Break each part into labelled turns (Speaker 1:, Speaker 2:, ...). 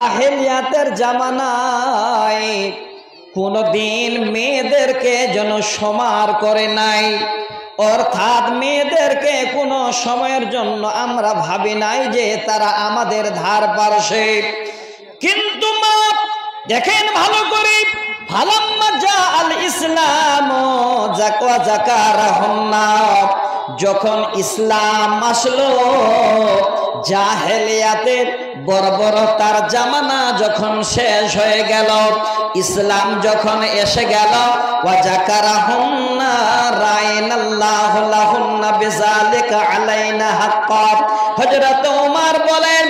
Speaker 1: জাহেলিয়াতের জামানায় কোনদিন মেয়েদেরকে যেন সমার করে নাই, অর্থাৎ মেয়েদেরকে কোনো সময়ের জন্য আমরা ভাবি নাই যে তারা আমাদের ধার পারছে। কিন্তু মা দেখেন ভালো করে, ফালাম্মা জা আল ইসলাম জাকা জাকারাহুন্না, যখন ইসলাম আসলো, জাহেলিয়াতের বর্বরতার জামানা যখন শেষ হয়ে গেল, ইসলাম যখন এসে গেল, ওয়া জাকারাহুন্না রাইনাল্লাহু লাহুন্না বিযালিকা আলাইনা হাক্কাত। হযরত ওমর বলেন,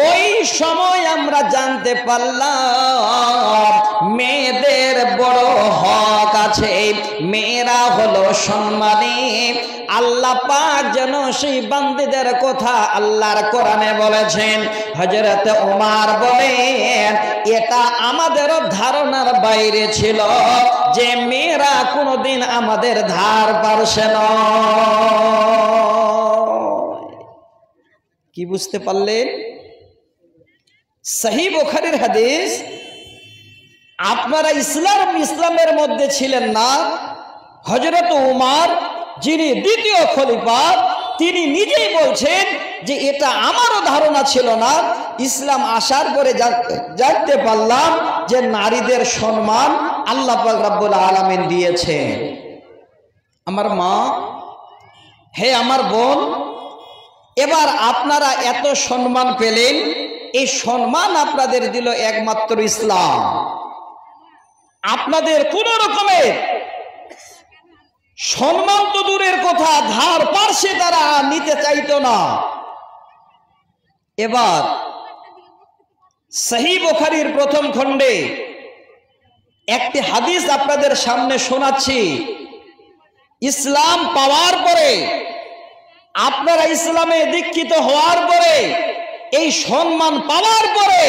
Speaker 1: ওই সময় আমরা জানতে পারলাম মেয়েদের বড় হক আছে, মেয়েরা হলো সম্মানী। আল্লাহ পাক যেন সেই বান্দীদের কথা আল্লাহর কোরআনে বলেছেন। হযরত ওমর বলেন, এটা আমাদের ধারণার বাইরে ছিল যে মেয়েরা কোনোদিন আমাদের ধার পারছে না। কি বুঝতে পারলেন? সহিহ বুখারীর হাদিস। আপনারা ইসলামের মধ্যে ছিলেন না। হযরত ওমর যিনি দ্বিতীয় খলিফা, তিনি নিজেই বলছেন যে এটা আমারও ধারণা ছিল না, ইসলাম আসার পরে জানতে পারলাম যে নারীদের সম্মান আল্লাহ পাক রব্বুল আলামিন দিয়েছেন। আমার মা, হে আমার বোন, এবার আপনারা এত সম্মান পেলেন, এই সম্মান আপনাদের দিল একমাত্র ইসলাম। আপনাদের কোন রকমের সম্মান তো দূরের কথা, ধার পারছে তারা নিতে চাইতো না। এবার সহিহ বুখারীর প্রথম খণ্ডে একটি হাদিস আপনাদের সামনে শোনাচ্ছি। ইসলাম পাওয়ার পরে, আপনারা ইসলামে দীক্ষিত হওয়ার পরে, এই সম্মান পাওয়ার পরে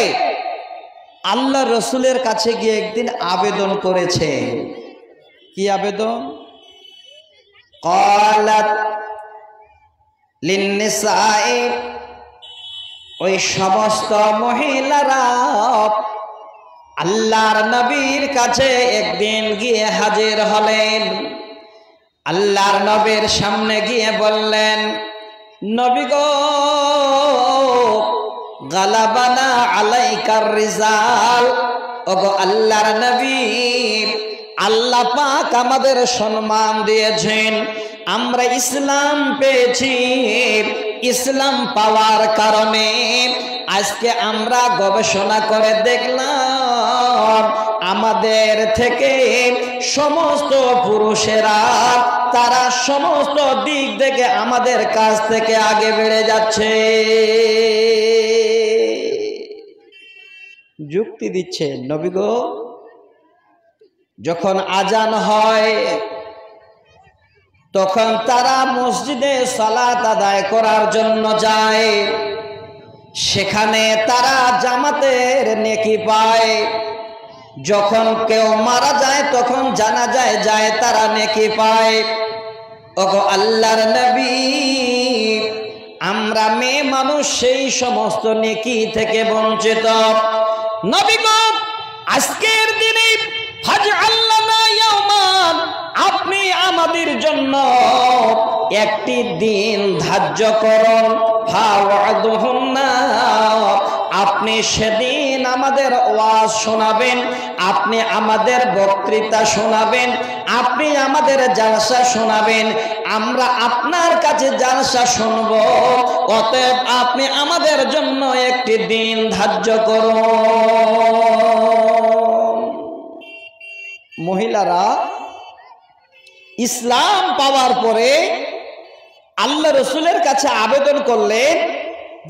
Speaker 1: আল্লাহ রসুলের কাছে গিয়ে একদিন আবেদন করেছে। কি আবেদন? ক্বালাত লিন্নিসাই, ওই সমস্ত মহিলারা আল্লাহর নবীর কাছে একদিন গিয়ে হাজির হলেন। আল্লাহর নবীর সামনে গিয়ে বললেন, নবী গো, গালাবানা আলাইকার রিজাল। ওগো আল্লাহর নবী, আল্লাহ পাক আমাদের সম্মান দিয়েছেন, আমরা ইসলাম পেয়েছি। ইসলাম পাওয়ার কারণে আজকে আমরা গবেষণা করে দেখলাম আমাদের থেকে সমস্ত পুরুষেরা, তারা সমস্ত দিক থেকে আমাদের কাছ থেকে আগে বেড়ে যাচ্ছে। যুক্তি দিচ্ছে, নবী গো, যখন আজান হয় তখন তারা মসজিদে সালাত আদায় করার জন্য যায়, সেখানে তারা জামাতের নেকি পায়। যখন কেউ মারা যায় তখন জানাজায় যায়, তারা নেকি পায়। ওগো আল্লাহর নবী, আমরা মেয়ে মানুষ সেই সমস্ত নেকি থেকে বঞ্চিত। নবী গো, আজকের দিনে ফাজআল্লানা ইয়াওমান, আপনি আমাদের জন্য একটি দিন ধার্য করুন। ফাওয়াদুহুন্না, আপনি সেদিন আমাদের ওয়াজ শোনাবেন, আপনি আমাদের বক্তৃতা শোনাবেন, আপনি আমাদের জালসা শোনাবেন, আমরা আপনার কাছে জালসা শুনব। অতএব আপনি আমাদের জন্য একটি দিন ধার্য করুন। মহিলারা ইসলাম পাওয়ার পরে আল্লাহ রসুলের কাছে আবেদন করলেন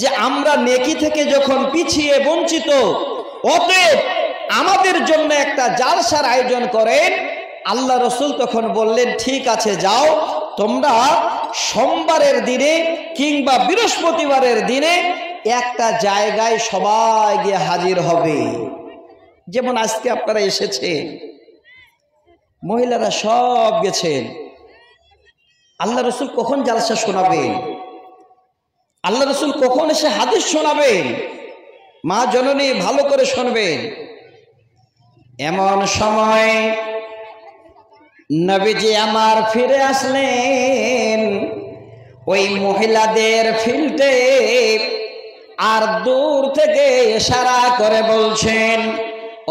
Speaker 1: যে আমরা নেকি থেকে যখন পিছিয়ে বঞ্চিত, অতএব আমাদের জন্য একটা জালসার আয়োজন করেন। আল্লাহ রসুল তখন বললেন, ঠিক আছে, যাও, তোমরা সোমবারের দিনে কিংবা বৃহস্পতিবারের দিনে একটা জায়গায় সবাই গিয়ে হাজির হবে। যেমন আজকে আপনারা এসেছেন, মহিলারা সব গেছেন। আল্লাহ রসুল কখন জালসা শোনাবেন? আল্লাহ রসুল কখন এসে হাদিস শোনাবেন? মা জননী ভালো করে শুনবেন। এমন সময় নবীজি আমার ফিরে আসলেন ওই মহিলাদের ফিল্ডে, আর দূর থেকে ইশারা করে বলছেন,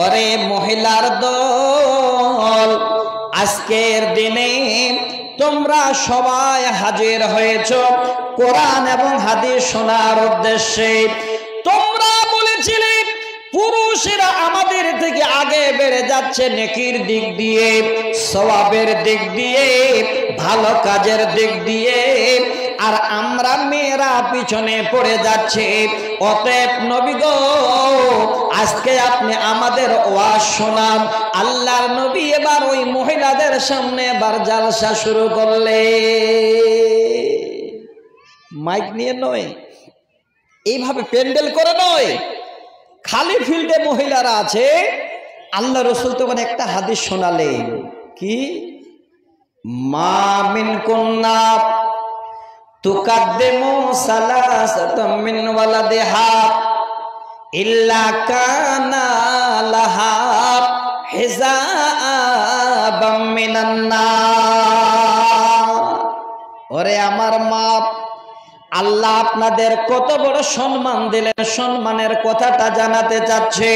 Speaker 1: ওরে মহিলার দল, আজকের দিনে তোমরা সবাই হাজির হয়েছ কোরআন এবং হাদিস শোনার উদ্দেশ্যে। তোমরা বলেছিলে পুরুষেরা আমাদের থেকে আগে বেড়ে যাচ্ছে নেকির দিক দিয়ে, সওয়াবের দিক দিয়ে, ভালো কাজের দিক দিয়ে, আর আমরা মেয়েরা পিছনে পড়ে যাচ্ছে। অতএব নবী গো, আজকে আপনি আমাদের ওয়াজ শোনান। আল্লাহর নবী এবার ওই মহিলাদের সামনে এবার জালসা শুরু করলে, মাইক নিয়ে নয়, এইভাবে প্যান্ডেল করে নয়, খালি ফিল্ডে মহিলারা আছে। আল্লাহ রসুল তো মানে একটা হাদিস শোনালেন, কি মা মিন কুন্না তুকাদ্দিমু সালাসাতাম মিন ওয়ালাদিহা ইল্লা কানা লাহা হিজাবাম মিনান নার। ওরে আমার মা, আল্লাহ আপনাদের কত বড় সম্মান দিলেন, সম্মানের কথাটা জানাতে চাচ্ছে।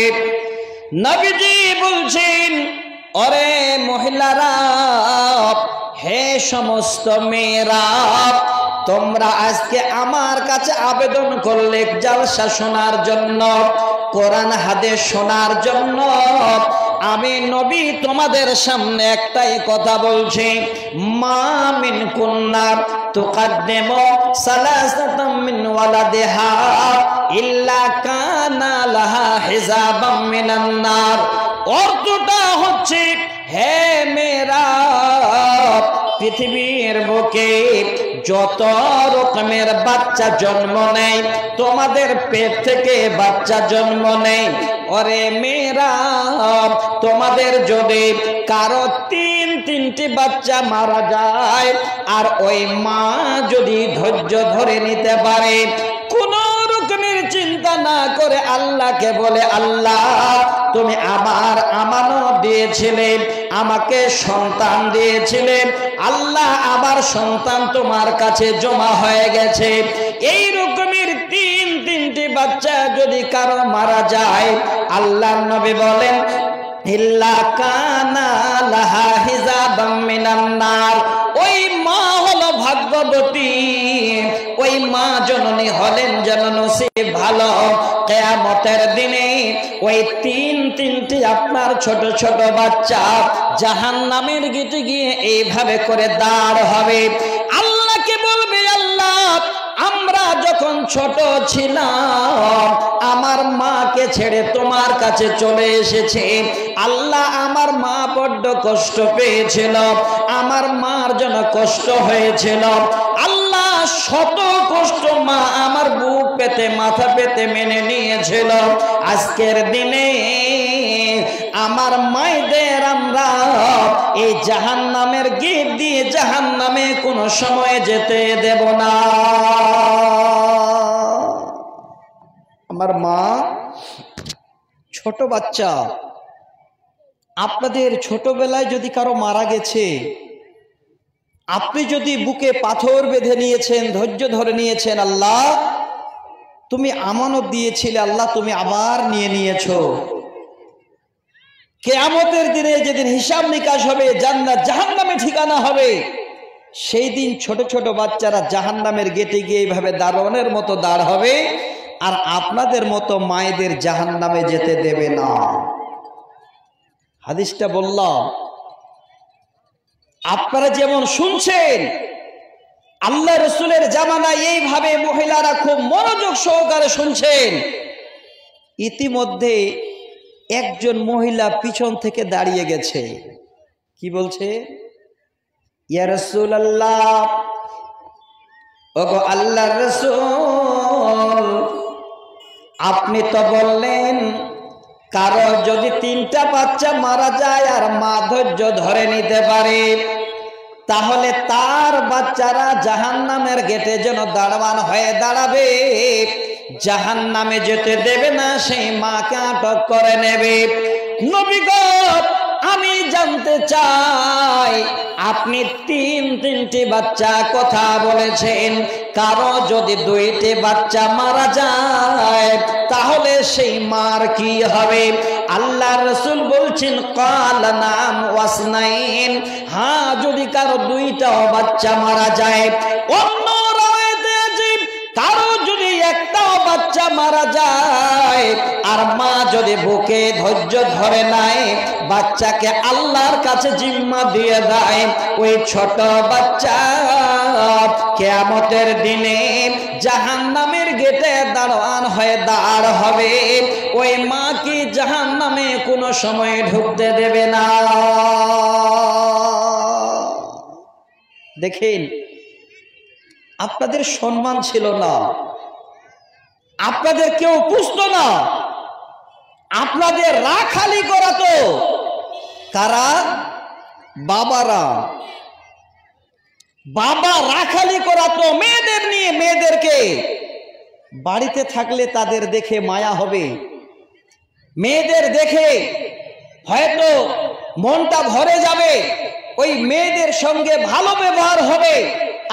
Speaker 1: নবীজি বলছেন, ওরে মহিলারা, হে সমস্ত মেয়েরা, তোমরা আজকে আমার কাছে আবেদন করলে জালসা শোনার জন্য, কোরআন হাদিস শোনার জন্য। আমি নবী তোমাদের সামনে একটাই কথা বলছি, মা মিন কুন্না তুকাদ্দিমু সালাসাতাম মিন ওয়ালাদিহা ইল্লা কানা লাহা হিজাবাম মিনান নার। অর্থটা হচ্ছে, হে মেয়েরা, পৃথিবীর বুকে যত রকমের বাচ্চা জন্ম নেয়, তোমাদের পেট থেকে বাচ্চা জন্ম নেয়। ওরে মেয়েরা, তোমাদের যদি কারো তিনটি বাচ্চা মারা যায়, আর ওই মা যদি ধৈর্য ধরে নিতে পারে, কোন রকমের চিন্তা না করে আল্লাহকে বলে, আল্লাহ তুমি আমার আমানত দিয়েছিলে, আমাকে সন্তান দিয়েছিলে, আল্লাহ আবার সন্তান তোমার কাছে জমা হয়ে গেছে। এই রকমের তিনটি বাচ্চা যদি কারো মারা যায়, আল্লাহর নবী বলেন, ইল্লা কানা লাহা হিজাবাম মিনান নার। ওই মা হলো ভাগ্যবতী, ওই মা জননী হলেন যেন নসিব ভালো। কিয়ামতের দিনে ওই তিনটি আপনার ছোট ছোট বাচ্চা জাহান্নামের গিটে গিয়ে এইভাবে করে দাঁড় হবে। আল্লাহকে বলবে, আল্লাহ আমরা যখন ছোট ছিলাম আমার মাকে ছেড়ে তোমার কাছে চলে এসেছে। আল্লাহ আমার মা বড্ড কষ্ট পেয়েছিল, আমার মার জন্য কষ্ট হয়েছিল। আল্লাহ শত কষ্ট মা আমার বুক পেতে মাথা পেতে মেনে নিয়েছিল। আজকের দিনে আমার মায়েদের আমরা এই জাহান্নামের গেট দিয়ে জাহান্নামে কোনো সময় যেতে দেব না। আমার মা ছোট বাচ্চা, আপনাদের ছোটবেলায় যদি কারো মারা গেছে, আপনি যদি বুকে পাথর বেঁধে নিয়েছেন, ধৈর্য ধরে নিয়েছেন, আল্লাহ তুমি আমানত দিয়েছিলে, আল্লাহ তুমি আবার নিয়ে নিয়েছো। কিয়ামতের দিনে যেদিন হিসাব নিকাশ হবে, জান্নাত জাহান্নামে ঠিকানা হবে, সেই দিন ছোট ছোট বাচ্চারা জাহান্নামের গেটে গিয়ে এইভাবে দারোয়ানের মতো দাঁড় হবে, আর আপনাদের মতো মায়েদের জাহান্নামে যেতে দেবে না। হাদিসটা বললাম, আপনারা যেমন শুনছেন, আল্লাহ রসুলের জামানায় এইভাবে মহিলারা খুব মনোযোগ সহকারে শুনছেন। ইতিমধ্যে একজন মহিলা পিছন থেকে দাঁড়িয়ে গেছে, কি বলছে, ইয়া রাসূলুল্লাহ, ওগো আল্লাহর রাসূল, আপনি তো বললেন কারো যদি তিনটা বাচ্চা মারা যায় আর মা ধৈর্য ধরে নিতে পারে, তাহলে তার বাচ্চারা জাহান্নামের গেটে যেন দাঁড়ান হয়ে দাঁড়াবে। জাহান্নামে যেতে দেবে না, সেই মাকে আটক করে নেবে। নবী গো, আমি জানতে চাই আপনি তিনটি বাচ্চা কথা বলেছেন, কারো যদি 2টি বাচ্চা মারা যায় তাহলে সেই মার কি হবে? আল্লাহর রাসূল বলছেন ক্বালা নাম ওয়াসনাইন, হ্যাঁ যদি কারো 2টাও বাচ্চা মারা যায়। অন্য রাওয়ায়াতে আছে কারো যদি একটাও বাচ্চা মারা যায় আর মা যদি বুকে ধৈর্য ধরে নাই, বাচ্চাকে আল্লাহর কাছে জিম্মা দিয়ে দেয়, ওই ছোট বাচ্চা কিয়ামতের দিনে জাহান্নামের গেটে দাঁড়ান হয়ে দাঁড় হবে। ওই মা কি জাহান্নামে কোনো সময় ঢুকতে দেবে না। দেখেন, আপনাদের সম্মান ছিল না, আপনাদের কেউ পুষতো না, আপনাদের রাখালি করাতো কারা? বাবারা। বাবা রাখালি করাতো মেয়েদের নিয়ে। মেয়েদেরকে বাড়িতে থাকলে তাদের দেখে মায়া হবে, মেয়েদের দেখে হয়তো মনটা ভরে যাবে, ওই মেয়েদের সঙ্গে ভালো ব্যবহার হবে,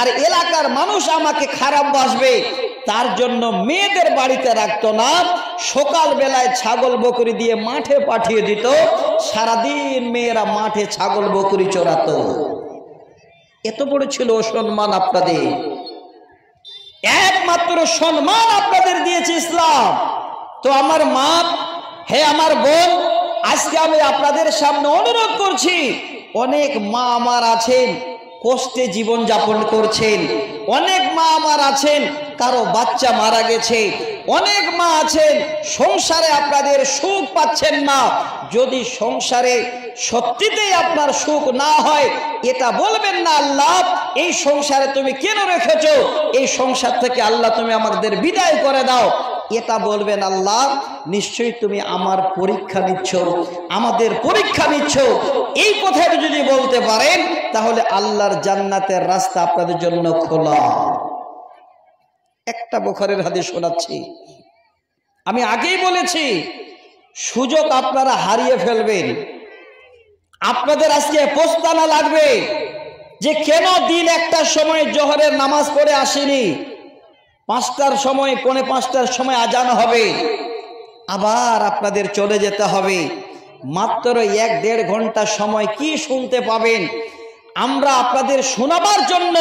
Speaker 1: আর এলাকার মানুষ আমাকে খারাপ বাসবে, তার জন্য মেয়েদের বাড়িতে রাখতো না। সকাল বেলায় ছাগল বকরি দিয়ে মাঠে পাঠিয়ে দিত, সারাদিন মেয়েরা মাঠে ছাগল বকরি চড়াতো। এত বড় ছিল সম্মান আপনাদের। একমাত্র সম্মান আপনাদের দিয়েছে ইসলাম। তো আমার মা, হে আমার বোন, আজকে আমি আপনাদের সামনে অনুরোধ করছি, অনেক মা আমার আছেন কষ্টে জীবন যাপন করছেন, অনেক মা আমার আছেন কারো বাচ্চা মারা গেছে, অনেক মা আছেন সংসারে আপনাদের সুখ পাচ্ছেন না। যদি সংসারে সত্যিতেই আপনার সুখ না হয়, এটা বলবেন না আল্লাহ এই সংসারে তুমি কেন রেখেছো, এই সংসার থেকে আল্লাহ তুমি আমাদের বিদায় করে দাও। এটা বলবেন আল্লাহ নিশ্চয়ই তুমি আমার পরীক্ষা নিচ্ছ, আমাদের পরীক্ষা নিচ্ছ। এই কথাটা যদি বলতে পারেন তাহলে আল্লাহর জান্নাতের রাস্তা আপনাদের জন্য খোলা। একটা বুখারীর হাদিস শোনাচ্ছি। আমি আগেই বলেছি সুযোগ আপনারা হারিয়ে ফেলবেন। আপনাদের আজকে পস্তানা লাগবে যে কেন দিন 1টার সময় জোহরের নামাজ পড়ে আসেনি, 5টার সময়, 4:45টার সময় আজান হবে, আবার আপনাদের চলে যেতে হবে। মাত্র 1-1.5 ঘন্টা সময় কি শুনতে পাবেন? আমরা আপনাদের শোনাবার জন্য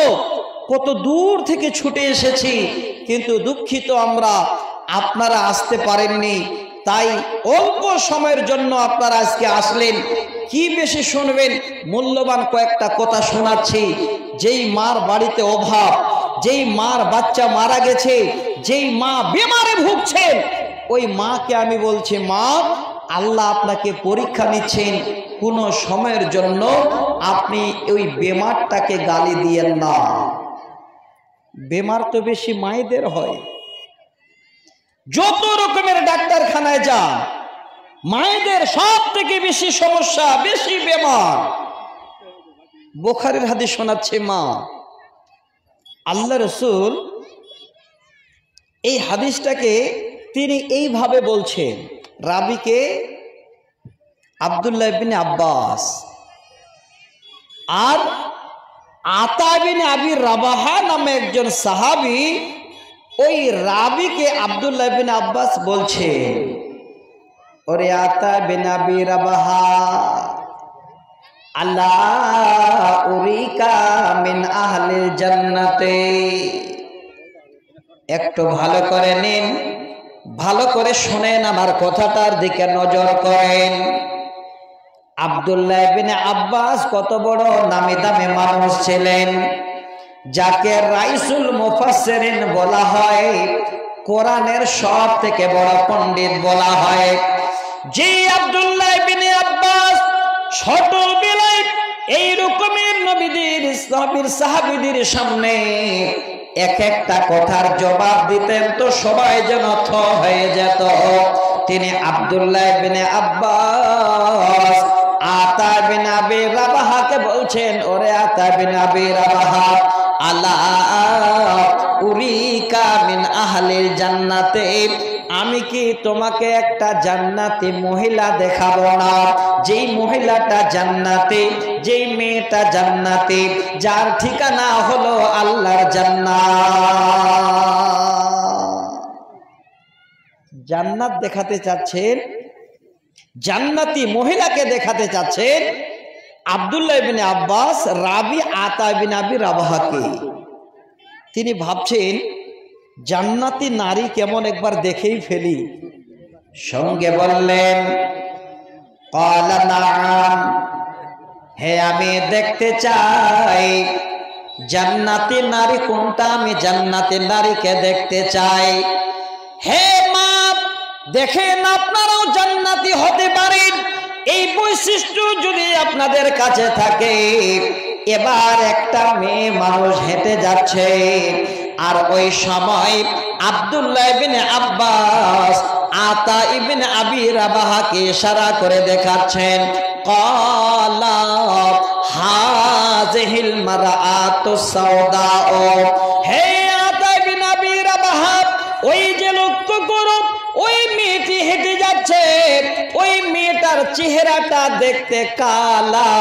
Speaker 1: কত দূর থেকে ছুটে এসেছি, কিন্তু দুঃখিত আমরা, আপনারা আসতে পারেননি। তাই অল্প সময়ের জন্য আপনারা আজকে আসলেন। কি বেশি শুনবেন? মূল্যবান কয়েকটা কথা শোনাচ্ছি। যেই মার বাড়িতে অভাব, যেই মার বাচ্চা মারা গেছে, যেই মা বেমারে ভুগছেন, ওই মাকে আমি বলছি, মা আল্লাহ আপনাকে পরীক্ষা নিচ্ছেন, কোনো সময়ের জন্য আপনি ওই বেমারটাকে গালি দিয়েন না। বেমার তো বেশি মায়েদের হয়। যত রকমের ডাক্তারখানায় যান, মায়েদের সব থেকে বেশি সমস্যা, বেশি বেমার। বুখারীর হাদিস শোনাচ্ছে মা। আল্লাহ রাসূল এই হাদিসটাকে তিনি এইভাবে বলছেন, রাবিকে আব্দুল্লাহ ইবনে আব্বাস আর আতা ইবনে আবি রাবাহা নামে একজন সাহাবী, ওই রাবিকে আব্দুল্লাহ ইবনে আব্বাস বলছে, ওরে আতা ইবনে আবি রাবাহা, আল্লাহ উরিকা মিন আহলিল জান্নাতে, একটু ভালো করে নিন, ভালো করে শুনেন, আমার কথাটার দিকে নজর করেন। আব্দুল্লাহ ইবনে আব্বাস কত বড় নামি দামি মানুষ ছিলেন, যাকে রাইসুল মুফাসসিরিন বলা হয়, কোরআনের সব থেকে বড় পণ্ডিত বলা হয়। যে আব্দুল্লাহ ইবনে আব্বাস ছোটবেলায় এই রকমের নবীদের, ইসলামের সাহাবীদের সামনে এক একটা কথার জবাব দিতেন তো সবাই যেন থ হয়ে যেত। তিনি আব্দুল্লাহ ইবনে আব্বাস আতা ইবনে আবি রাবাহাকে বলছেন, ওরে আতা ইবনে আবি রাবাহা, আলা উরিকা মিন আহলিল জান্নাতে, আমি কি তোমাকে একটা জান্নাতি মহিলা দেখাবো না? যেই মহিলাটা জান্নাতে, যেই মেয়েটা জান্নাতে, যার ঠিকানা হলো আল্লাহর জান্নাত। জান্নাত দেখাতে চাচ্ছেন, জান্নাতি মহিলাকে দেখাতে চাচ্ছেন আব্দুল্লাহ ইবনে আব্বাস রাবি আতা ইবনে আবি রাবাহাকে। তিনি ভাবছেন জান্নাতি নারী কেমন, একবার দেখেই ফেলি। সঙ্গে বললেন, ক্বালা নাআম, হে আমি দেখতে চাই জান্নাতি নারী কোনটা, আমি জান্নাতি নারীকে দেখতে চাই। হে মা, দেখেন আপনারাও জান্নাতি হতে পারেন, এই বৈশিষ্ট্য যদি আপনাদের কাছে থাকে। এবার একটা মেয়ে মানুষ হেঁটে যাচ্ছে, আর ওই সময় আব্দুল্লাহ ইবনে আব্বাস আতা ইবনে আবি রাবাহাকে ইশারা করে দেখাচ্ছেন, ক্বালা হাযিহিল মারআতু সাওদাউ, হে আতা ইবনে আবি রাবাহা, ওই যে লক্ষ্য করো ওই মেয়েটি হেঁটে যাচ্ছে, ওই মেয়েটার চেহারাটা দেখতে কালা,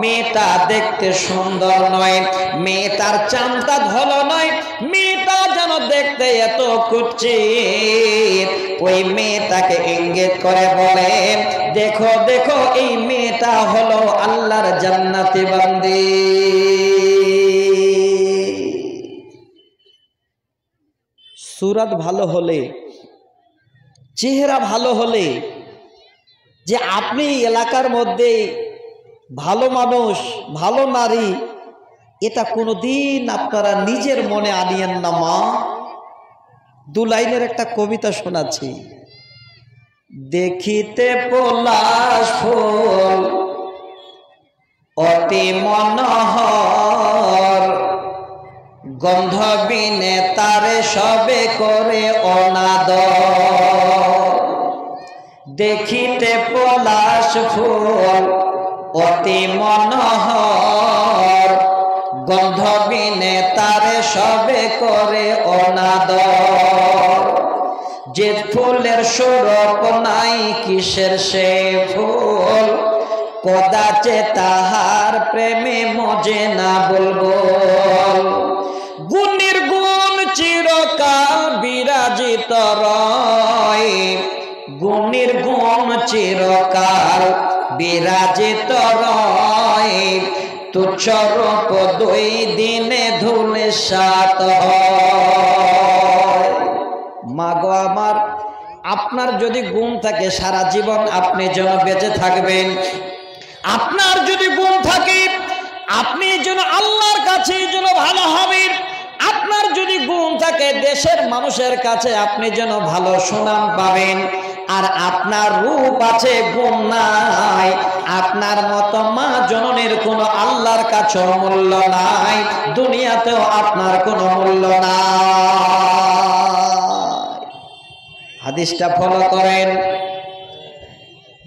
Speaker 1: মেয়েটা দেখতে সুন্দর নয়, মেয়েটার চামড়া ভালো নয়, মেয়েটা যেন দেখতে এত কুৎসিত। ওই মেয়েটাকে ইঙ্গিত করে বলে, দেখো দেখো এই মেয়েটা হলো আল্লাহর জান্নাতি বান্দি। সুরাত ভালো হলে, চেহারা ভালো হলে, যে আপনি এলাকার মধ্যে ভালো মানুষ, ভালো নারী, এটা কোনোদিন আপনারা নিজের মনে আনিয়েন না মা। দু লাইনের একটা কবিতা শোনাচ্ছি। দেখিতে পলাশ ফুল অতি মনোহর, গন্ধ বিনে তারে সবে করে অনাদর। দেখিতে পলাশ ফুল অতি মনোহর, গন্ধ বিনে তারে সবে করে অনাদর। যে ফুলের স্বরূপ নাই কিসের সে ফুল, কদাচে তাহার প্রেমে মজে না বুলবুল। গুণের গুণ চিরকাল বিরাজিত রয়, গুণের গুণ চিরকাল বিরাজিত রয়। তুচ্ছ রূপ দুই দিনে ধুলে সাত হয়। মাগো আমার, আপনার যদি গুণ থাকে সারা জীবন আপনি যেন বেঁচে থাকবেন। আপনার যদি গুণ থাকে আপনি যেন আল্লাহর কাছে যেন ভালো হবেন। আপনার যদি গুণ থাকে দেশের মানুষের কাছে আপনি যেন ভালো সুনাম পাবেন। আর আপনার রূপ আছে, গুণ নাই, আপনার মতো মা জননীর কোনো আল্লাহর কাছে মূল্য নাই, দুনিয়াতেও আপনার কোনো মূল্য নাই। হাদিসটা ফলো করেন।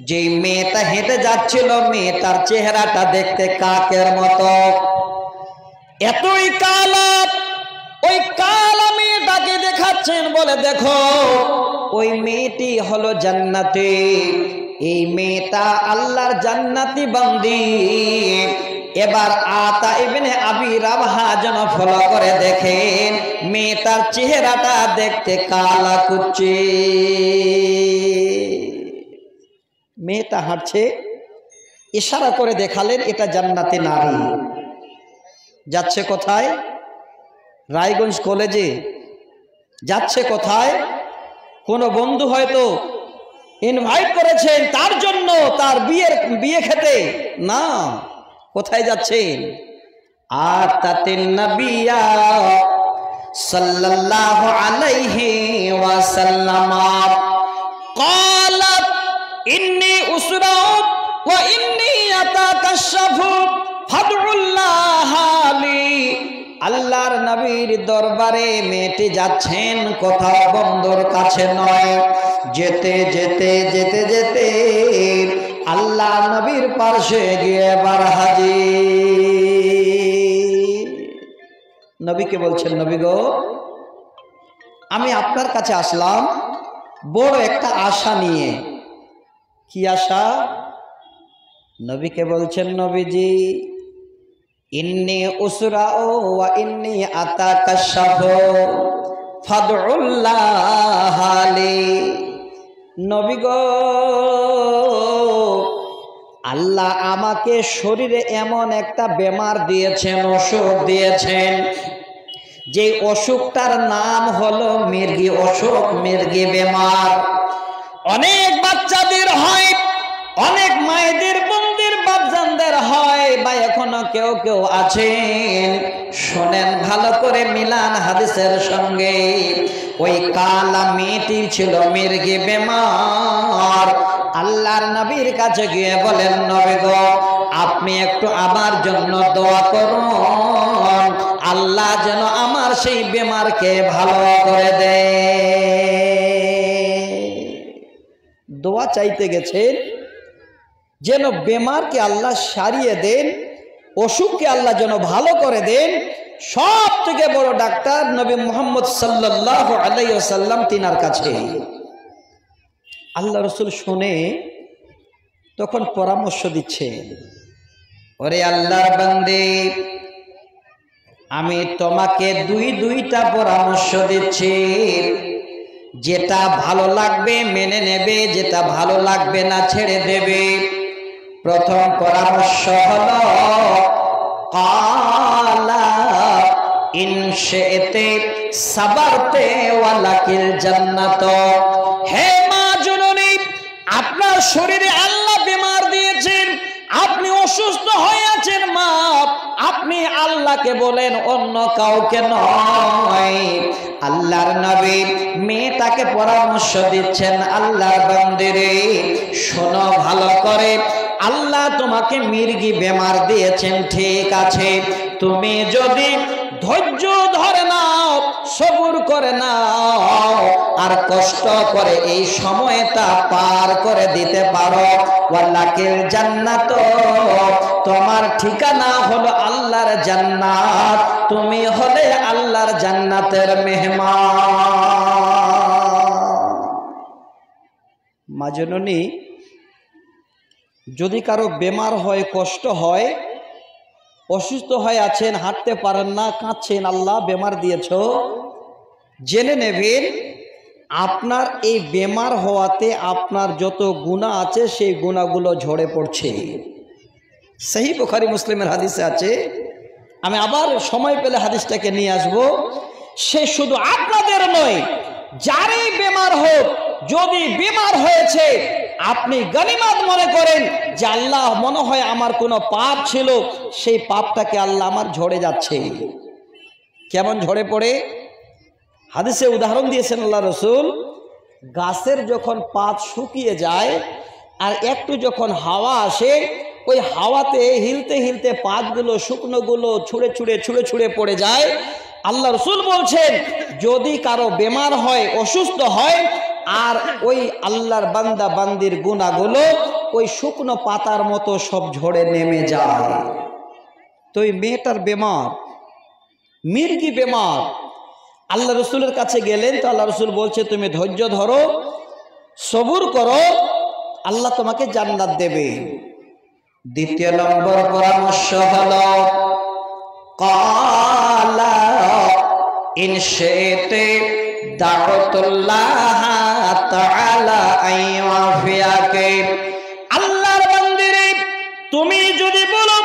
Speaker 1: যেই মেয়েটা হেঁটে যাচ্ছিল, মেয়েটার চেহারাটা দেখতে কাকের মতো, এতই কালা। ওই কালা মেয়েটাকে দেখাচ্ছেন, বলে দেখো ওই মেয়েটি হলো জান্নাতি, এই মেয়েটা আল্লাহর জান্নাতি বান্দি। এবার আতা ইবনে আবি রাবাহা যেন ফলো করে দেখেন, মেয়েটার চেহারাটা দেখতে কালা কুচি। মেয়েটা হাঁটছে, ইশারা করে দেখালেন এটা জান্নাতি নারী। যাচ্ছে কোথায়? রায়গঞ্জ কলেজে। যাচ্ছে কোথায়? কোনো বন্ধু হয়তো ইনভাইট করেছেন তার জন্য, তার বিয়ে খেতে না। কোথায় যাচ্ছেন? আতাতিন নবিয়া সাল্লাল্লাহু আলাইহি ওয়াসাল্লাম ক্বালাত ইন্নী উসরা ওয়া ইন্নী আতাকাশফু ফাদউল্লাহ লি। আল্লাহর নবীর দরবারে মেয়েটি যাচ্ছেন, কোথাও বন্ধুর কাছে নয়। যেতে যেতে যেতে যেতে আল্লাহ নবীর পাশে গিয়ে এবার হাজির। নবীকে বলছেন, নবী গো আমি আপনার কাছে আসলাম বড় একটা আশা নিয়ে। কি আশা? নবীকে বলছেন, নবীজি ইন্নী উসরাউ ওয়া ইন্নী আতাকাশাফু ফাদউল্লাহ লি। নবী গো, আল্লাহ আমাকে শরীরে এমন একটা বেমার দিয়েছেন, অসুখ দিয়েছেন, যে অসুখটার নাম হলো মির্গি অসুখ, মির্গি বেমার। অনেক বাচ্চাদের হয়, অনেক মায়েদের বোনদের বাপজানদের হয়, বা এখনো কেউ কেউ আছেন, শোনেন ভালো করে, মিলান হাদিসের সঙ্গে। ওই কালা মেয়েটি ছিল মির্গি বেমার। আল্লাহর নবীর কাছে গিয়ে বলেন, নবী গো, আপনি একটু আমার জন্য দোয়া করুন, আল্লাহ যেন আমার সেই বেমারকে ভালো করে দেয়। দোয়া চাইতে গেছেন যেন বেমারকে আল্লাহ সারিয়ে দেন, অসুখকে আল্লাহ যেন ভালো করে দেন। সব থেকে বড় ডাক্তার নবী মুহাম্মদ সাল্লাল্লাহু আলাইহি ওয়াসাল্লাম, তিনার কাছে আল্লাহ রসুল শুনে তখন পরামর্শ দিচ্ছেন, ওরে আল্লাহর বান্দে, আমি তোমাকে দুইটা পরামর্শ দিচ্ছি, যেটা ভালো লাগবে মেনে নেবে, যেটা ভালো লাগবে না ছেড়ে দেবে। প্রথম পরামর্শ হলো কালা ইন শি'তে সাবারতে ওয়ালাকিল জান্নাত। হে মা জননী, আপনার শরীরে আল্লাহ বেমার দিয়েছেন, আপনি অসুস্থ হয়ে আছেন মা, আপনি আল্লাহকে বলেন, অন্য কাউকে নয়। আল্লাহর নবী মেয়েটাকে পরামর্শ দিচ্ছেন, আল্লাহর বান্দিরে শোনো ভালো করে, আল্লাহ তোমাকে মির্গি বেমার দিয়েছেন, ঠিক আছে, তুমি যদি ধৈর্য ধরে নাও, সবুর করে নাও, আর কষ্ট করে এই সময়টা পার করে দিতে পারো, ওয়ালাকিল জান্নাত, তোমার ঠিকানা হলো আল্লাহর জান্নাত, তুমি হলে আল্লাহর জান্নাতের মেহমান। মা জননী, যদি কারো বেমার হয়, কষ্ট হয়, অসুস্থ হয়ে আছেন, হাঁটতে পারেন না, কাঁদছেন, আল্লাহ বেমার দিয়েছ, জেনে নেবেন আপনার এই বেমার হওয়াতে আপনার যত গুনাহ আছে সেই গুনাহগুলো ঝরে পড়ছে। সহিহ বুখারী মুসলিমের হাদিসে আছে, আমি আবার সময় পেলে হাদিসটাকে নিয়ে আসব। সে শুধু আপনাদের নয়, যারই বেমার হোক, যদি বেমার হয়েছে আপনি গনিমত মনে করেন যে আল্লাহ মনে হয় আমার কোনো পাপ ছিল, সেই পাপটাকে আল্লাহ আমার ঝরে যাচ্ছে। কেমন ঝরে পড়ে? হাদিসে উদাহরণ দিয়েছেন আল্লাহ রসুল, গাছের যখন পাত শুকিয়ে যায় আর একটু যখন হাওয়া আসে, ওই হাওয়াতে হিলতে হিলতে পাতগুলো, শুকনোগুলো ছুঁড়ে ছুঁড়ে পড়ে যায়। আল্লাহ রসুল বলছেন, যদি কারো বেমার হয়, অসুস্থ হয়, আর ওই আল্লাহর বান্দা বান্দির গুনাহগুলো ওই শুকনো পাতার মতো সব ঝরে নেমে যায়। তো ওই মেয়েটার বেমার মির্গি বেমার। আল্লাহ রসুলের কাছে গেলেন, তো আল্লাহ রসুল বলছে, তুমি ধৈর্য ধরো, সবুর করো, আল্লাহ তোমাকে জান্নাত দেবে। দ্বিতীয় নম্বর পরামর্শ হলো কালা ইন শি'তে দাউতুল্লাহ তাআলা আইয়াফিয়াকে। আল্লাহর বান্দিরে, তুমি যদি বলো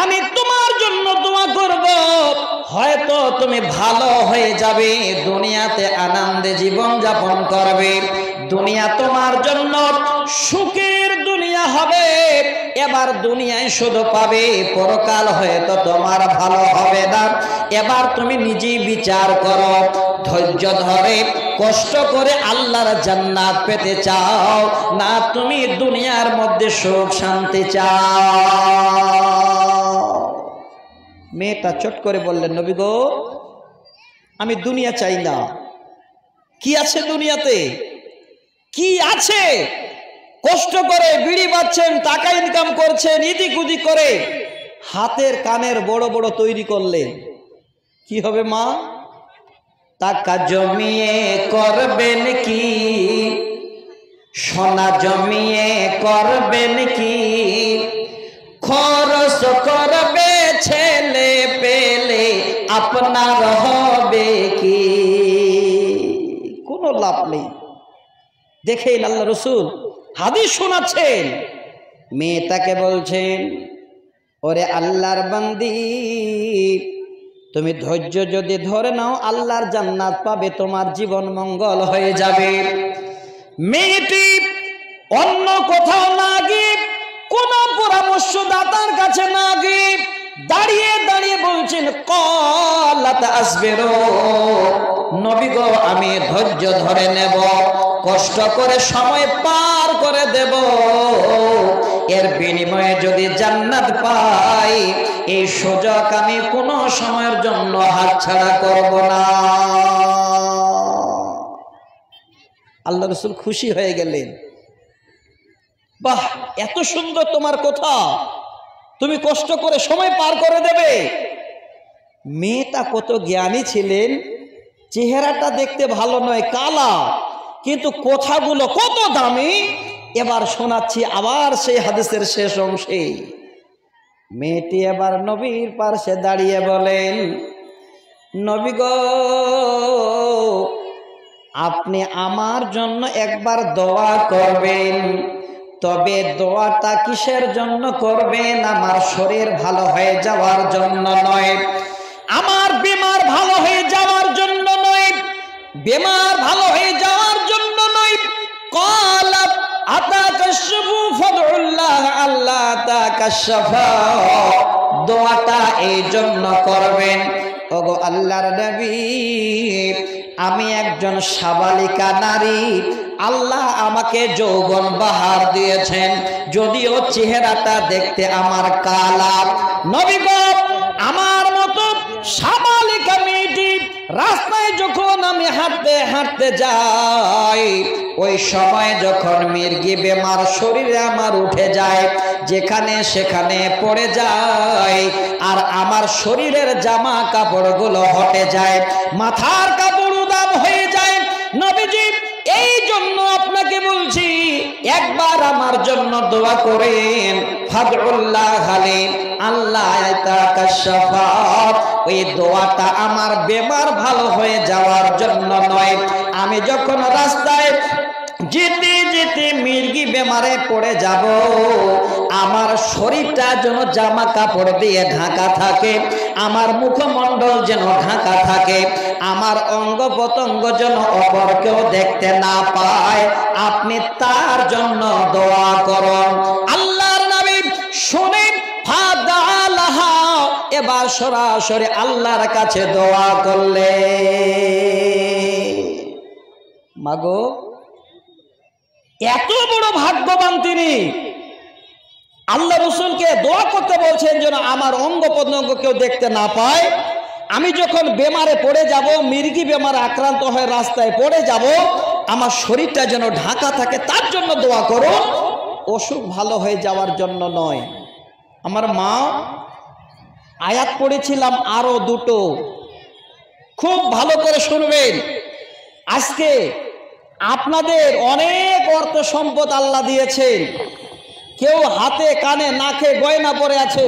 Speaker 1: আমি তোমার জন্য দোয়া করব, হয়তো তুমি ভালো হয়ে যাবে, দুনিয়াতে আনন্দে জীবন যাপন করবে, দুনিয়া তোমার জন্য সুখের দুনিয়া হবে, এবার দুনিয়ায় শুধু পাবে, পরকাল হয়তো তোমার ভালো হবে না। এবার তুমি নিজেই বিচার করো, ধৈর্য ধরে কষ্ট করে আল্লাহর জান্নাত পেতে চাও না তুমি দুনিয়ার মধ্যে সুখ শান্তি চাও? মেয়েটা চট করে বললেন, নবী গো, আমি দুনিয়া চাই না। কি আছে দুনিয়াতে? কি আছে? কষ্ট করে বিড়ি বাচ্ছেন, টাকা ইনকাম করছেন, ইদিক উদিক করে হাতের কানের বড় বড় তৈরি করলেন, কি হবে মা? টাকা জমিয়ে করবেন কি, সোনা জমিয়ে করবেন কি, খরচ করবে ছেলে পেলে আপনার হবে কি, কোনো লাভ নেই। দেখেন আল্লাহ রসুল হাদিস শোনাচ্ছেন, মেয়েটাকে বলছেন, ওরে আল্লাহর বান্দি, তুমি ধৈর্য যদি ধরে নাও আল্লাহর জান্নাত পাবে, তোমার জীবন মঙ্গল হয়ে যাবে। মেয়েটি অন্য কোথাও না গিয়ে, কোন পরামর্শদাতার কাছে না গিয়ে দাঁড়িয়ে দাঁড়িয়ে বলছেন, কলাত আসবেরো, নবী গো আমি ধৈর্য ধরে নেব, কষ্ট করে সময় পার করে দেব, এর বিনিময়ে যদি জান্নাত পাই এই সুযোগ আমি কোনো সময়ের জন্য হাতছাড়া করব না। আল্লাহ রাসূল খুশি হয়ে গেলেন, বাহ এত সুন্দর তোমার কথা, তুমি কষ্ট করে সময় পার করে দেবে। মেয়েটা কত জ্ঞানী ছিলেন, চেহারাটা দেখতে ভালো নয়, কালা, কিন্তু কথাগুলো কত দামি। এবার শোনাচ্ছি আবার সেই হাদিসের শেষ অংশে। মেয়েটি এবার নবীর পাশে দাঁড়িয়ে বলেন, নবী গো আপনি আমার জন্য একবার দোয়া করবেন, তবে দোয়াটা কিসের জন্য করবেন? আমার শরীর ভালো হয়ে যাওয়ার জন্য নয়, আমার বেমার ভালো হয়ে যাওয়ার জন্য নয়, বেমার ভালো হয়ে যাওয়ার জন্য নয়। ক্বালাত আতাকাশফু ফাদউল্লাহ আল্লাহ তাকাশফা, দোয়াটা এই জন্য করবেন, ওগো আল্লাহর নবী আমি একজন সাবালিকা নারী, আল্লাহ আমাকে যৌবন বাহার দিয়েছেন, যদিও চেহারাটা দেখতে আমার কালা। নবী গো আমার মতো সাবালিকা মেয়েটি রাস্তায় যখন আমি হাঁটতে হাঁটতে যাই, ওই সময় যখন মির্গি বেমার শরীরে আমার উঠে যায়, যেখানে সেখানে পড়ে যায়, আর আমার শরীরের জামা কাপড়গুলো হটে যায়, মাথার কাপড় উদাম হয়ে যায়। নবীজি এই জন্য আপনাকে বলছি একবার আমার জন্য দোয়া করেন, ফাদউল্লাহ আলী আল্লাহ তাকাশফা, ওই দোয়াটা আমার বেমার ভালো হয়ে যাওয়ার জন্য নয়, আমি যখন রাস্তায় যেতে যেতে মির্গি বেমারে পড়ে যাব, আমার শরীরটা যেন জামা কাপড় দিয়ে ঢাকা থাকে, আমার মুখমণ্ডল যেন ঢাকা থাকে, আমার অঙ্গ প্রত্যঙ্গ যেন অপর কেউ দেখতে না পায়, আপনি তার জন্য দোয়া করুন। আল্লাহর নবী শুনে ফাদালাহা, এবার সরাসরি আল্লাহর কাছে দোয়া করলে, মাগো এত বড় ভাগ্যবান তিনি, আল্লাহ রাসূলকে দোয়া করতে বলছেন যেন আমার অঙ্গ প্রত্যঙ্গ কেউ দেখতে না পায়, আমি যখন বেমারে পড়ে যাব, মির্গি বেমারে আক্রান্ত হয়ে রাস্তায় পড়ে যাব, আমার শরীরটা যেন ঢাকা থাকে, তার জন্য দোয়া করো, অসুখ ভালো হয়ে যাওয়ার জন্য নয়। আমার মা আয়াত পড়েছিলাম আরো দুটো, খুব ভালো করে শুনবেন। আজকে আপনাদের অনেক অর্থ সম্পদ আল্লাহ দিয়েছেন, কেউ হাতে কানে নাকে গয়না পরে আছে,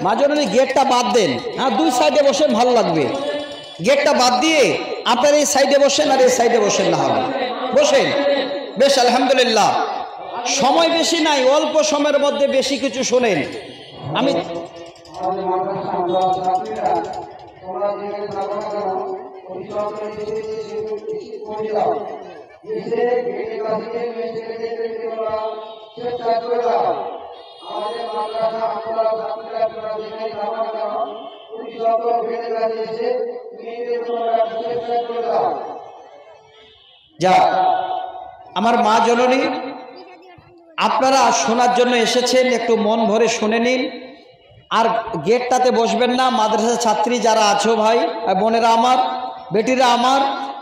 Speaker 1: মাঝখানে গেটটা বাদ দেন, হ্যাঁ দুই সাইডে বসেন, ভালো লাগবে। গেটটা বাদ দিয়ে আপনার এই সাইডে বসেন আর এই সাইডে বসেন, না হবে বসেন, বেশ আলহামদুলিল্লাহ। সময় বেশি নাই, অল্প সময়ের মধ্যে বেশি কিছু শোনেন। আমি যা আমার মা জননী, আপনারা শোনার জন্য এসেছেন, একটু মন ভরে শুনে নিন। আর গেটটাতে বসবেন না। মাদ্রাসা ছাত্রী যারা আছো ভাই বোনেরা আমার, বেটিরা আমার,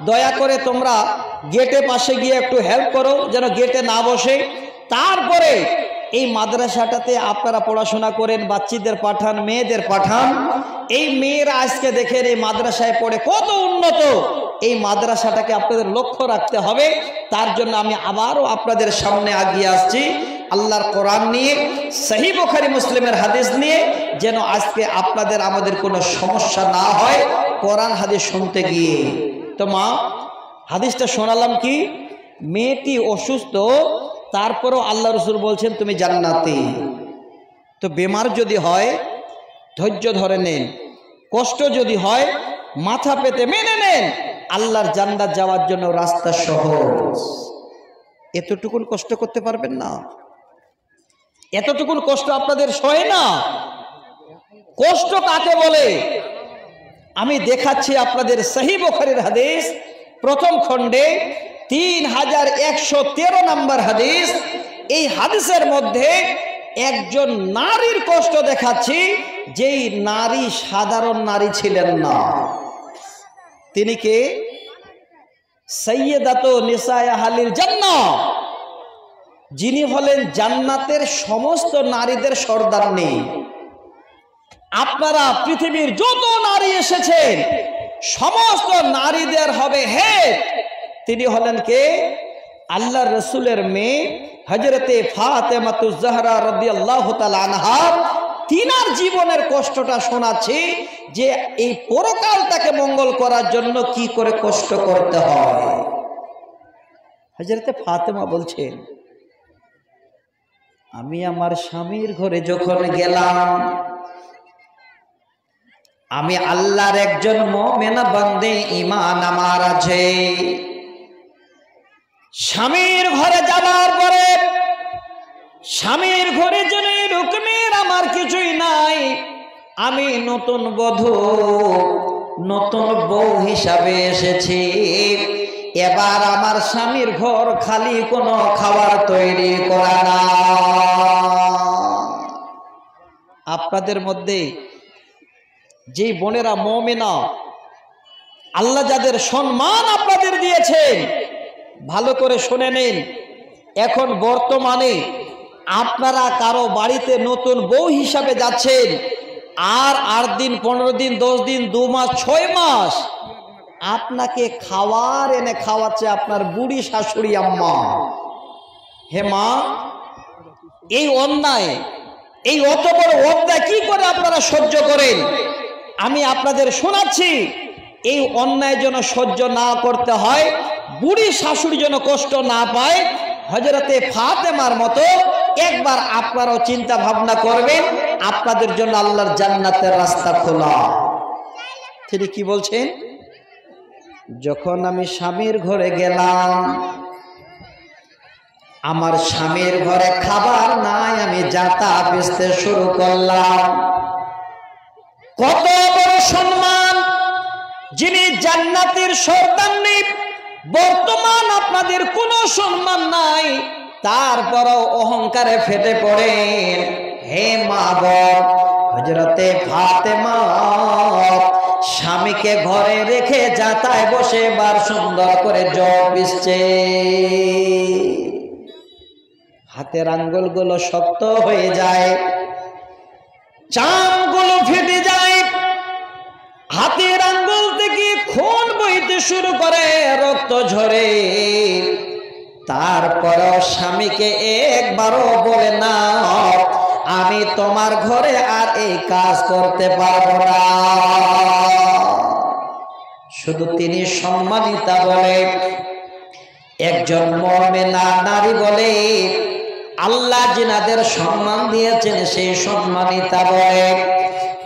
Speaker 1: দয়া করে তোমরা গেটে পাশে গিয়ে একটু হেল্প করো যেন গেটে না বসে। তারপরে এই মাদ্রাসাটাতে আপনারা পড়াশোনা করেন, বাচ্চাদের পাঠান, মেয়েদের পাঠান। এই মেয়েরা আজকে দেখেন এই মাদ্রাসায় পড়ে কত উন্নত। এই মাদ্রাসাটাকে আপনাদের লক্ষ্য রাখতে হবে। তার জন্য আমি আবারও আপনাদের সামনে আগিয়ে আসছি আল্লাহর কোরআন নিয়ে, সহিহ বুখারী মুসলিমের হাদিস নিয়ে, যেন আজকে আপনাদের আমাদের কোনো সমস্যা না হয় কোরআন হাদিস শুনতে গিয়ে। তো মা, হাদিসটা শোনালাম কি, মেয়েটি অসুস্থ, তারপরও আল্লাহ রসুল বলছেন তুমি জান্নাতি। তো বেমার যদি হয় ধৈর্য ধরে নেন, কষ্ট যদি হয় মাথা পেতে মেনে নেন। আল্লাহর জান্নাত যাওয়ার জন্য রাস্তা সহজ। এতটুকুন কষ্ট করতে পারবেন না? এতটুকুন কষ্ট আপনাদের সয় না? কষ্ট কাকে বলে আমি দেখাচ্ছি আপনাদের। সহিহ বুখারীর হাদিস প্রথম খণ্ডে 3113 নম্বর হাদিস। এই হাদিসের মধ্যে একজন নারীর কষ্ট দেখাচ্ছি, যেই নারী সাধারণ নারী ছিলেন না। তিনি কে? সাইয়্যিদাতু নিসায়ে আহলিল জান্নাহ, যিনি হলেন জান্নাতের সমস্ত নারীদের সর্দারনী। আপনারা পৃথিবীর যত নারী এসেছেন সমস্ত নারীদের হবে হেড। তিনি হলেন কে? আল্লাহর রাসূলের মেয়ে হযরতে ফাতেমাতুজ জাহরা রাদিয়াল্লাহু তাআলা আনহা। তিনার জীবনের কষ্টটা শোনাচ্ছি, যে এই পরকালটাকে মঙ্গল করার জন্য কি করে কষ্ট করতে হয়। হযরতে ফাতেমা বলছেন, আমি আমার স্বামীর ঘরে যখন গেলাম, আমি আল্লাহর একজন মুমিনা বান্দে, ঈমান আমার আছে। স্বামীর ঘরে যাওয়ার পরে স্বামীর ঘরে যেন রুকমের আমার কিছুই নাই। আমি নতুন বধূ, নতুন বউ হিসাবে এসেছি। এবার আমার স্বামীর ঘর খালি, কোনো খাবার তৈরি করা না। আপনাদের মধ্যে যে বোনেরা মুমিনা, আল্লাহ যাদের সম্মান আপনাদের দিয়েছেন, ভালো করে শুনে নিন। এখন বর্তমানে আপনারা কারো বাড়িতে নতুন বউ হিসাবে যাচ্ছেন, আর 8 দিন 15 দিন 10 দিন 2 মাস 6 মাস আপনাকে খাবার এনে খাওয়াচ্ছে আপনার বুড়ি শাশুড়ি আম্মা। হে মা, এই অন্যায়, এই অত বড় অন্যায় কি করে আপনারা সহ্য করেন? আমি আপনাদের শোনাচ্ছি, এই অন্যায় যেন সহ্য না করতে হয়, বুড়ি শাশুড়ি যেন কষ্ট না পায়, হযরতে ফাতেমার মতো একবার আপনারাও চিন্তা ভাবনা করবেন। আপনাদের জন্য আল্লাহর জান্নাতের রাস্তা খোলা। তিনি কি বলছেন? যখন আমি স্বামীর ঘরে গেলাম, আমার স্বামীর ঘরে খাবার নাই, আমি যাতা বেচতে শুরু করলাম। কত বড় সম্মান! যিনি জান্নাতের সর্দারনী, বর্তমান আপনাদের কোনো সম্মান নাই, তারপরও অহংকারে ফেটে পড়েন। হে মা গো, হযরতে ফাতেমা স্বামীকে ঘরে রেখে যাতায় বসে বার সুন্দর করে জব পিষছে। হাতের আঙ্গুলগুলো শক্ত হয়ে যায়, চামগুলো ফেটে যায়, হাতের আঙ্গুল থেকে খুন বইতে শুরু করে, রক্ত ঝরে। তারপরও স্বামীকে একবারও বলে না, আমি তোমার ঘরে আর এই কাজ করতে পারবো না। শুধু তিনি সম্মানিতা বলে, একজন মুমিনা নারী বলে, আল্লাহ যিনাদের সম্মান দিয়েছেন সেই সম্মানিতা বলে।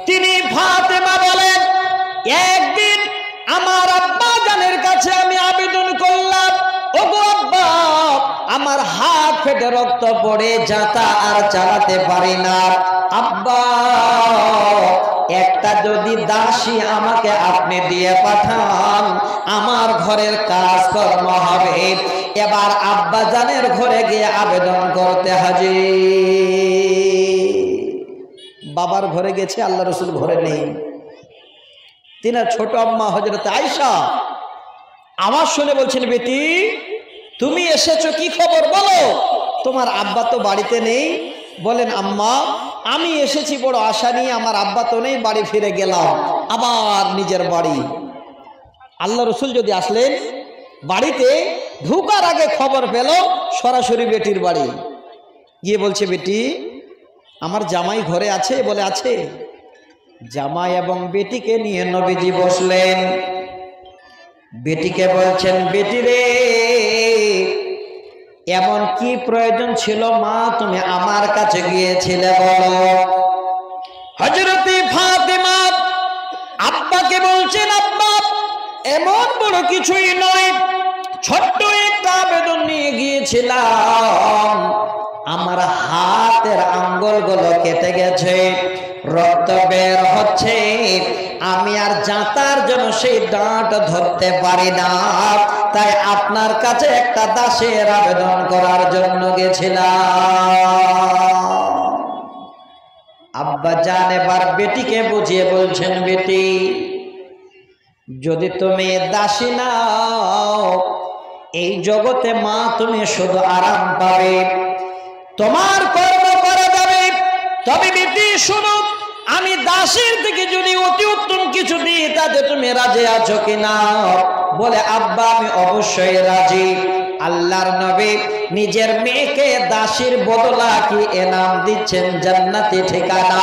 Speaker 1: তিনি ফাতেমা বলেন, একদিন আমার আব্বা জানের কাছে আমি আবেদন করলাম, ওগো আব্বা, আমার হাত ফেটে রক্ত পড়ে যাতা আর চালাতে পারি না। আব্বা, একটা যদি দাসী আমাকে আপনি দিয়ে পাঠান, আমার ঘরের কাজকর্ম হবে। এবার আব্বা জানের ঘরে গিয়ে আবেদন করতে হাজির। বাবার ঘরে গেছে, আল্লাহ রসুল ঘরে নেই। তিনার ছোট আম্মা হযরত আয়েশা আওয়াজ শুনে বলছেন, বেটি তুমি এসেছো, কি খবর বলো? তোমার আব্বা তো বাড়িতে নেই। বলেন, আম্মা আমি এসেছি বড় আশা নিয়ে, আমার আব্বা তো নেই, বাড়ি ফিরে গেলাম আবার নিজের বাড়ি। আল্লাহ রসুল যদি আসলেন, বাড়িতে ঢুকার আগে খবর পেল সরাসরি বেটির বাড়ি গিয়ে বলছে, বেটি আমার জামাই ঘরে আছে? বলে আছে। জামাই এবং বেটিকে নিয়ে নবীজি বসলেন। বেটিকে বলছেন, বেটি রে এমন কি প্রয়োজন ছিল মা তুমি আমার কাছে গিয়েছিলে বলো? হযরতে ফাতেমা আব্বাকে বলছেন, আব্বা এমন বড় কিছুই নয়, ছোট্ট একটা আবেদন নিয়ে গিয়েছিলাম, আমার হাতের আঙ্গুলগুলো কেটে গেছে, রক্ত বের হচ্ছে, আমি আর জাঁতার জন্য সেই ডাঁট ধরতে পারি না, তাই আপনার কাছে একটা দাসের আবেদন করার জন্য গেছিলাম। আব্বা জান এবার বেটিকে বুঝিয়ে বলছেন, বেটি যদি তুমি দাসী নাও এই জগতে মা তুমি শুধু আরাম পাবে, তোমার কর্ম করা যাবে। তবে বেটি শুনো, আমি দাসীর থেকে যদি অতি উত্তম কিছু দিই তাতে তুমি রাজি আছো কিনা? বলে, আব্বা আমি অবশ্যই রাজি। আল্লাহর নবী নিজের মেয়েকে দাসীর বদলা কি এনাম দিচ্ছেন, জান্নাতি ঠিকানা।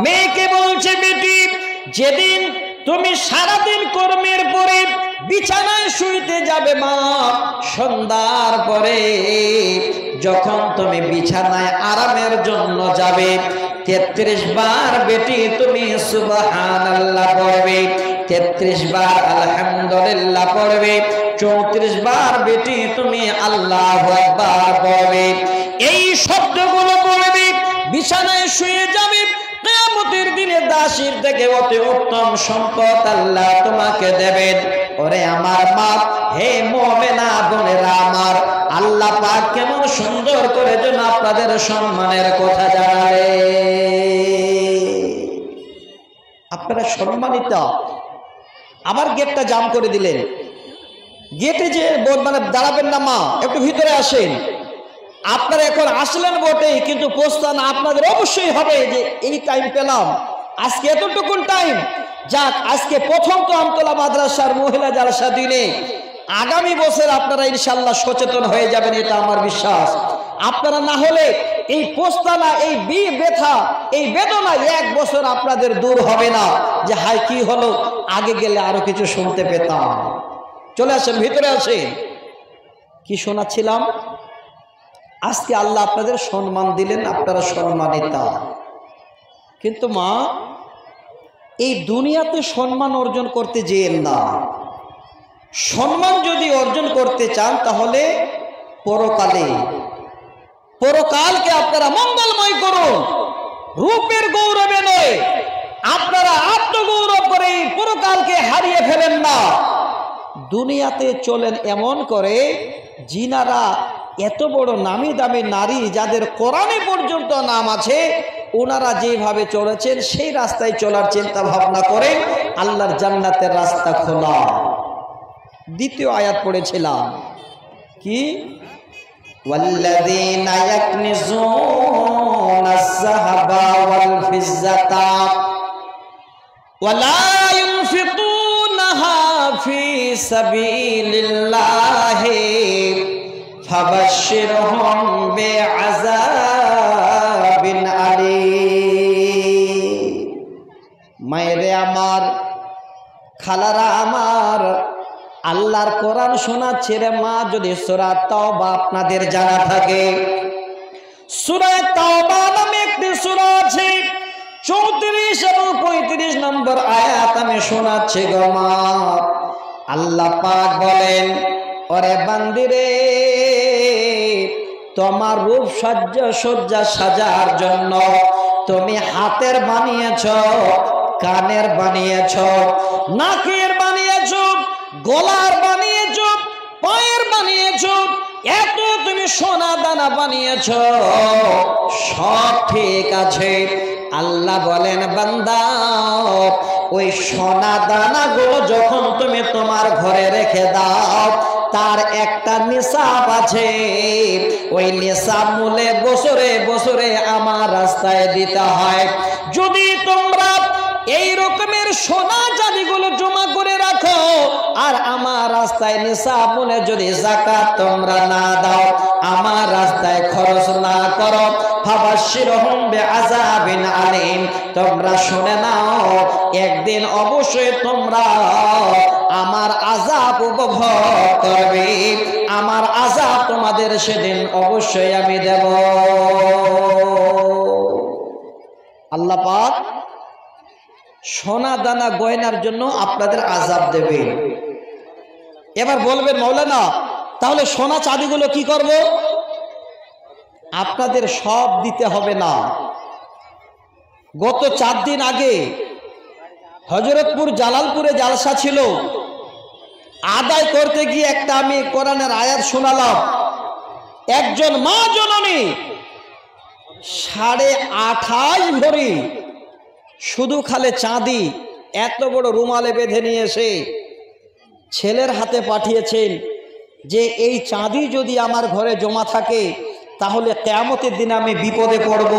Speaker 1: মেয়েকে বলছে, বেটি যেদিন তুমি সারাদিন কর্মের পরে বিছানায় শুইতে যাবে মা, সন্ধ্যার পরে যখন তুমি বিছানায় আরামের জন্য যাবে 33 বার বেটি তুমি সুবহানাল্লাহ পড়বে, 33 বার আলহামদুলিল্লাহ পড়বে, 34 বার বেটি তুমি আল্লাহু আকবার পড়বে। এই শব্দগুলো পড়বে, বিছানায় শুয়ে যাবে। কিয়ামতের দিনে দাসীর থেকে অতি উত্তম সম্পদ আল্লাহ তোমাকে দেবেন। ওরে আমার মা, হে মুমিনা বোনেরা আমার, আল্লাহ পাক কেমন সুন্দর করে যেন আপনাদের সম্মানের কথা জানালে। আপনারা সম্মানিত। আবার গেটটা জাম করে দিলেন। গেটে যে মানে দাঁড়াবেন না মা, একটু ভিতরে আসেন। আপনারা এখন আসলেন বটেই, কিন্তু প্রস্থান আপনাদের অবশ্যই হবে যে এই টাইম পেলাম, আজকে এতটুকুন টাইম যাক, আজকে প্রথম তো আমতলা মাদ্রাসার মহিলা জালসা দিনে, আগামী বছর আপনারা ইনশাআল্লাহ সচেতন হয়ে যাবেন, এটা আমার বিশ্বাস। আপনারা না হলে এই পোস্তানা, এই ব্যথা, এই বেদনা 1 বছর আপনাদের দূর হবে না, যে হাই কি হলো, আগে গেলে আরো কিছু শুনতে পেতাম। চলে আসেন, ভিতরে আসেন। কি শোনাচ্ছিলাম? আজকে আল্লাহ আপনাদের সম্মান দিলেন, আপনারা সম্মানিতা। কিন্তু মা, এই দুনিয়াতে সম্মান অর্জন করতে যেন না। সম্মান যদি অর্জন করতে চান তাহলে পরকালকে আপনারা মঙ্গলময় করুন, রূপের গৌরবে নয়। আপনারা আত্মগৌরব করে পরকালকে হারিয়ে ফেলেন না। দুনিয়াতে চলেন এমন করে, জিনারা এত বড় নামি দামি নারী যাদের কোরআনে পর্যন্ত নাম আছে, ওনারা যেভাবে চলেছেন সেই রাস্তায় চলার চিন্তা ভাবনা করে আল্লাহর জান্নাতের রাস্তা খোলা। দ্বিতীয় আয়াত পড়েছিলাম কি, ওয়াল্লাযীনা ইয়াকনিজুনা আয-যাহাবা ওয়াল ফিজ্জাতা ওয়ালা ইউনফিকুনাহা ফি সাবিলিল্লাহি ফাবাশশিরহুম বিআযাবিন আলীম। মায়েরে আমার, খালারা আমার, আল্লাহর কোরআন শোনাচ্ছে রে মা। যদি সূরা তাওবা আপনাদের জানা থাকে, সূরা তাওবা নামে একটি সূরা আছে, 34 এবং 35 নম্বর আয়াত আমি শোনাচ্ছি গো মা। আল্লাহ পাক বলেন, ওরে বান্দিরে, তোমার রূপ সজ্জা সাজার জন্য তুমি হাতের বানিয়েছ, কানের বানিয়েছ, নাকের বানিয়েছ, গলার বানিয়েছ, পায়ের বানিয়েছ, এত তুমি সোনা দানা বানিয়েছ, সব ঠিক আছে। আল্লাহ বলেন বান্দা ওই সোনা দানাগুলো যখন তুমি তোমার ঘরে রেখে দাও তার একটা নিসাব আছে, ওই নিসাব মূলে বছরে বছরে আমার রাস্তায় দিতে হয়। যদি তোমরা এই রকমের সোনা চাঁদিগুলো জমা করে রাখো আর আমার রাস্তায় নিসাব মূলে যদি যাকাত তোমরা না দাও, আমার রাস্তায় খরচ না করো, ফাবাশশিরহুম বিআযাবিন আলীম, তোমরা শুনে নাও একদিন অবশ্যই তোমরা আমার আযাব উপভোগ করবে, আমার আযাব তোমাদের সেদিন অবশ্যই আমি দেব। আল্লাহ পাক সোনা দানা গয়নার জন্য আপনাদের আযাব দেবে। এবার বলবেন মাওলানা তাহলে সোনা চাঁদিগুলো কি করব? আপনাদের সব দিতে হবে না। গত 4 দিন আগে হযরতপুর জালালপুরে জালসা ছিল, আদায় করতে গিয়ে একটা আমি কোরআনের আয়াত শোনালাম। একজন মা জননী 28.5 ভরি শুধু খালে চাঁদি এত বড় রুমালে বেঁধে নিয়ে এসে ছেলের হাতে পাঠিয়েছেন যে এই চাঁদি যদি আমার ঘরে জমা থাকে তাহলে কিয়ামতের দিনে আমি বিপদে পড়ব,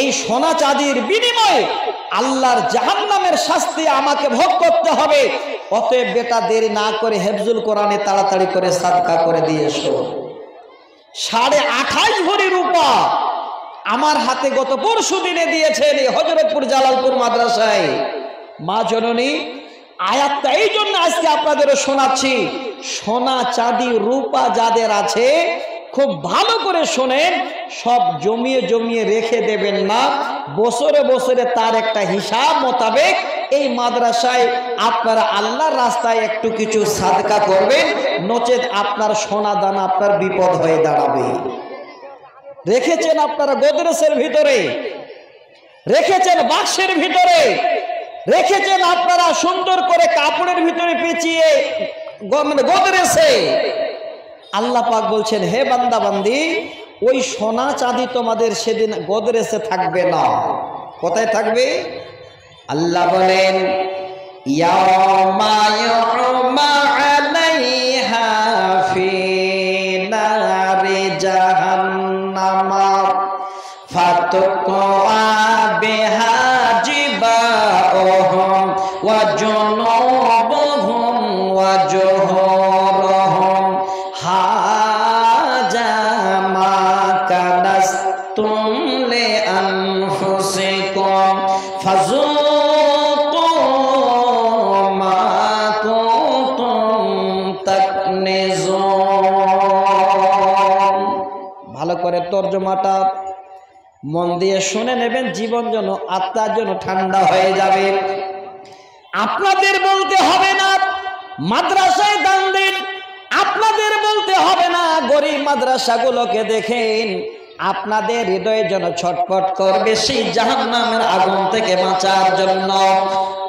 Speaker 1: এই সোনা চাঁদির বিনিময়ে আল্লাহর জাহান্নামের শাস্তি আমাকে ভোগ করতে হবে, অতএব বেটা দেরি না করে হেফজুল কোরআনে তাড়াতাড়ি করে সাদকা করে দিয়ে এসো। 28.5 ভরি রূপা আমার হাতে গত পরশু দিনে দিয়েছেন এই হযরতপুর জালালপুর মাদ্রাসায় মা জননী। আয়াতটা এই জন্য আজকে আপনাদেরও শোনাচ্ছি, সোনা চাঁদি রূপা যাদের আছে খুব ভালো করে শোনেন, সব জমিয়ে জমিয়ে রেখে দেবেন না, বছরে বছরে তার একটা হিসাব মোতাবেক এই মাদ্রাসায় আপনারা আল্লাহর রাস্তায় একটু কিছু সাদকা করবেন, নচেত আপনার সোনা দানা আপনার বিপদ হয়ে দাঁড়াবে। রেখেছেন আপনারা গোদরেজের ভিতরে, রেখেছেন বাক্সের ভিতরে, রেখেছেন আপনারা সুন্দর করে কাপড়ের ভিতরে পেঁচিয়ে গোদরেজে। আল্লাহ পাক বলছেন হে বান্দা বান্দি ওই সোনা চাঁদি তোমাদের সেদিন গোদরেজে থাকবে না। কোথায় থাকবে? আল্লাহ বলেন ইয়াউমা ইউমা আলাইহা ফি নারি জাহান্নামা ফাতুকা বিহা জিবাউহুম ওয়া জুনুবুহুম ওয়া জুহুরুহুম হাযা মা কানাসতুম লিআনফুসিকুম ফাযুকু মা কুনতুম তাকনিজুন। ভালো করে তরজমাটা মন দিয়ে শুনে নেবেন, জীবন যেন আত্মার জন্য ঠান্ডা হয়ে যাবে। আপনাদের বলতে হবে না মাদ্রাসায় দান দিন, আপনাদের বলতে হবে না গরিব মাদ্রাসাগুলোকে দেখেন, আপনাদের হৃদয়ে যেন ছটফট করবে সেই জাহান্নামের আগুন থেকে বাঁচার জন্য।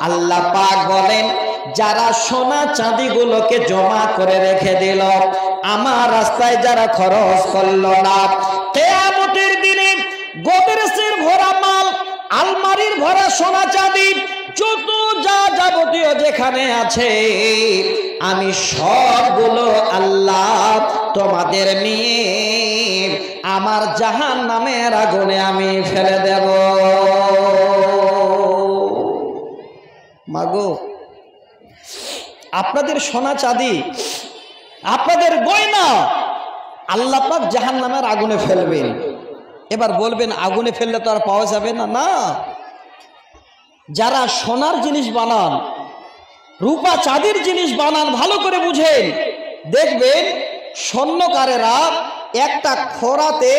Speaker 1: আল্লাহ পাক বলেন যারা সোনা চাঁদিগুলোকে জমা করে রেখে দিল, আমার রাস্তায় যারা খরচ করলো না, কিয়ামতের দিনে গোদরেজের ভরা মাল, আলমারির ভরা সোনা চাঁদি, যত যা যাবতীয় যেখানে আছে আমি সবগুলো আল্লাহ তোমাদের নিয়ে আমার জাহান্নামের আগুনে আমি ফেলে দেব। মাগো আপনাদের সোনা চাঁদি, আপনাদের গয়না আল্লাহ পাক জাহান্নামের আগুনে ফেলবেন। এবার বলবেন আগুনে ফেললে তো আর পাওয়া যাবে না। না, যারা সোনার জিনিস বানান, রূপা চাঁদির জিনিস বানান, ভালো করে বুঝেন, দেখবেন স্বর্ণকারেরা একটা খোরাতে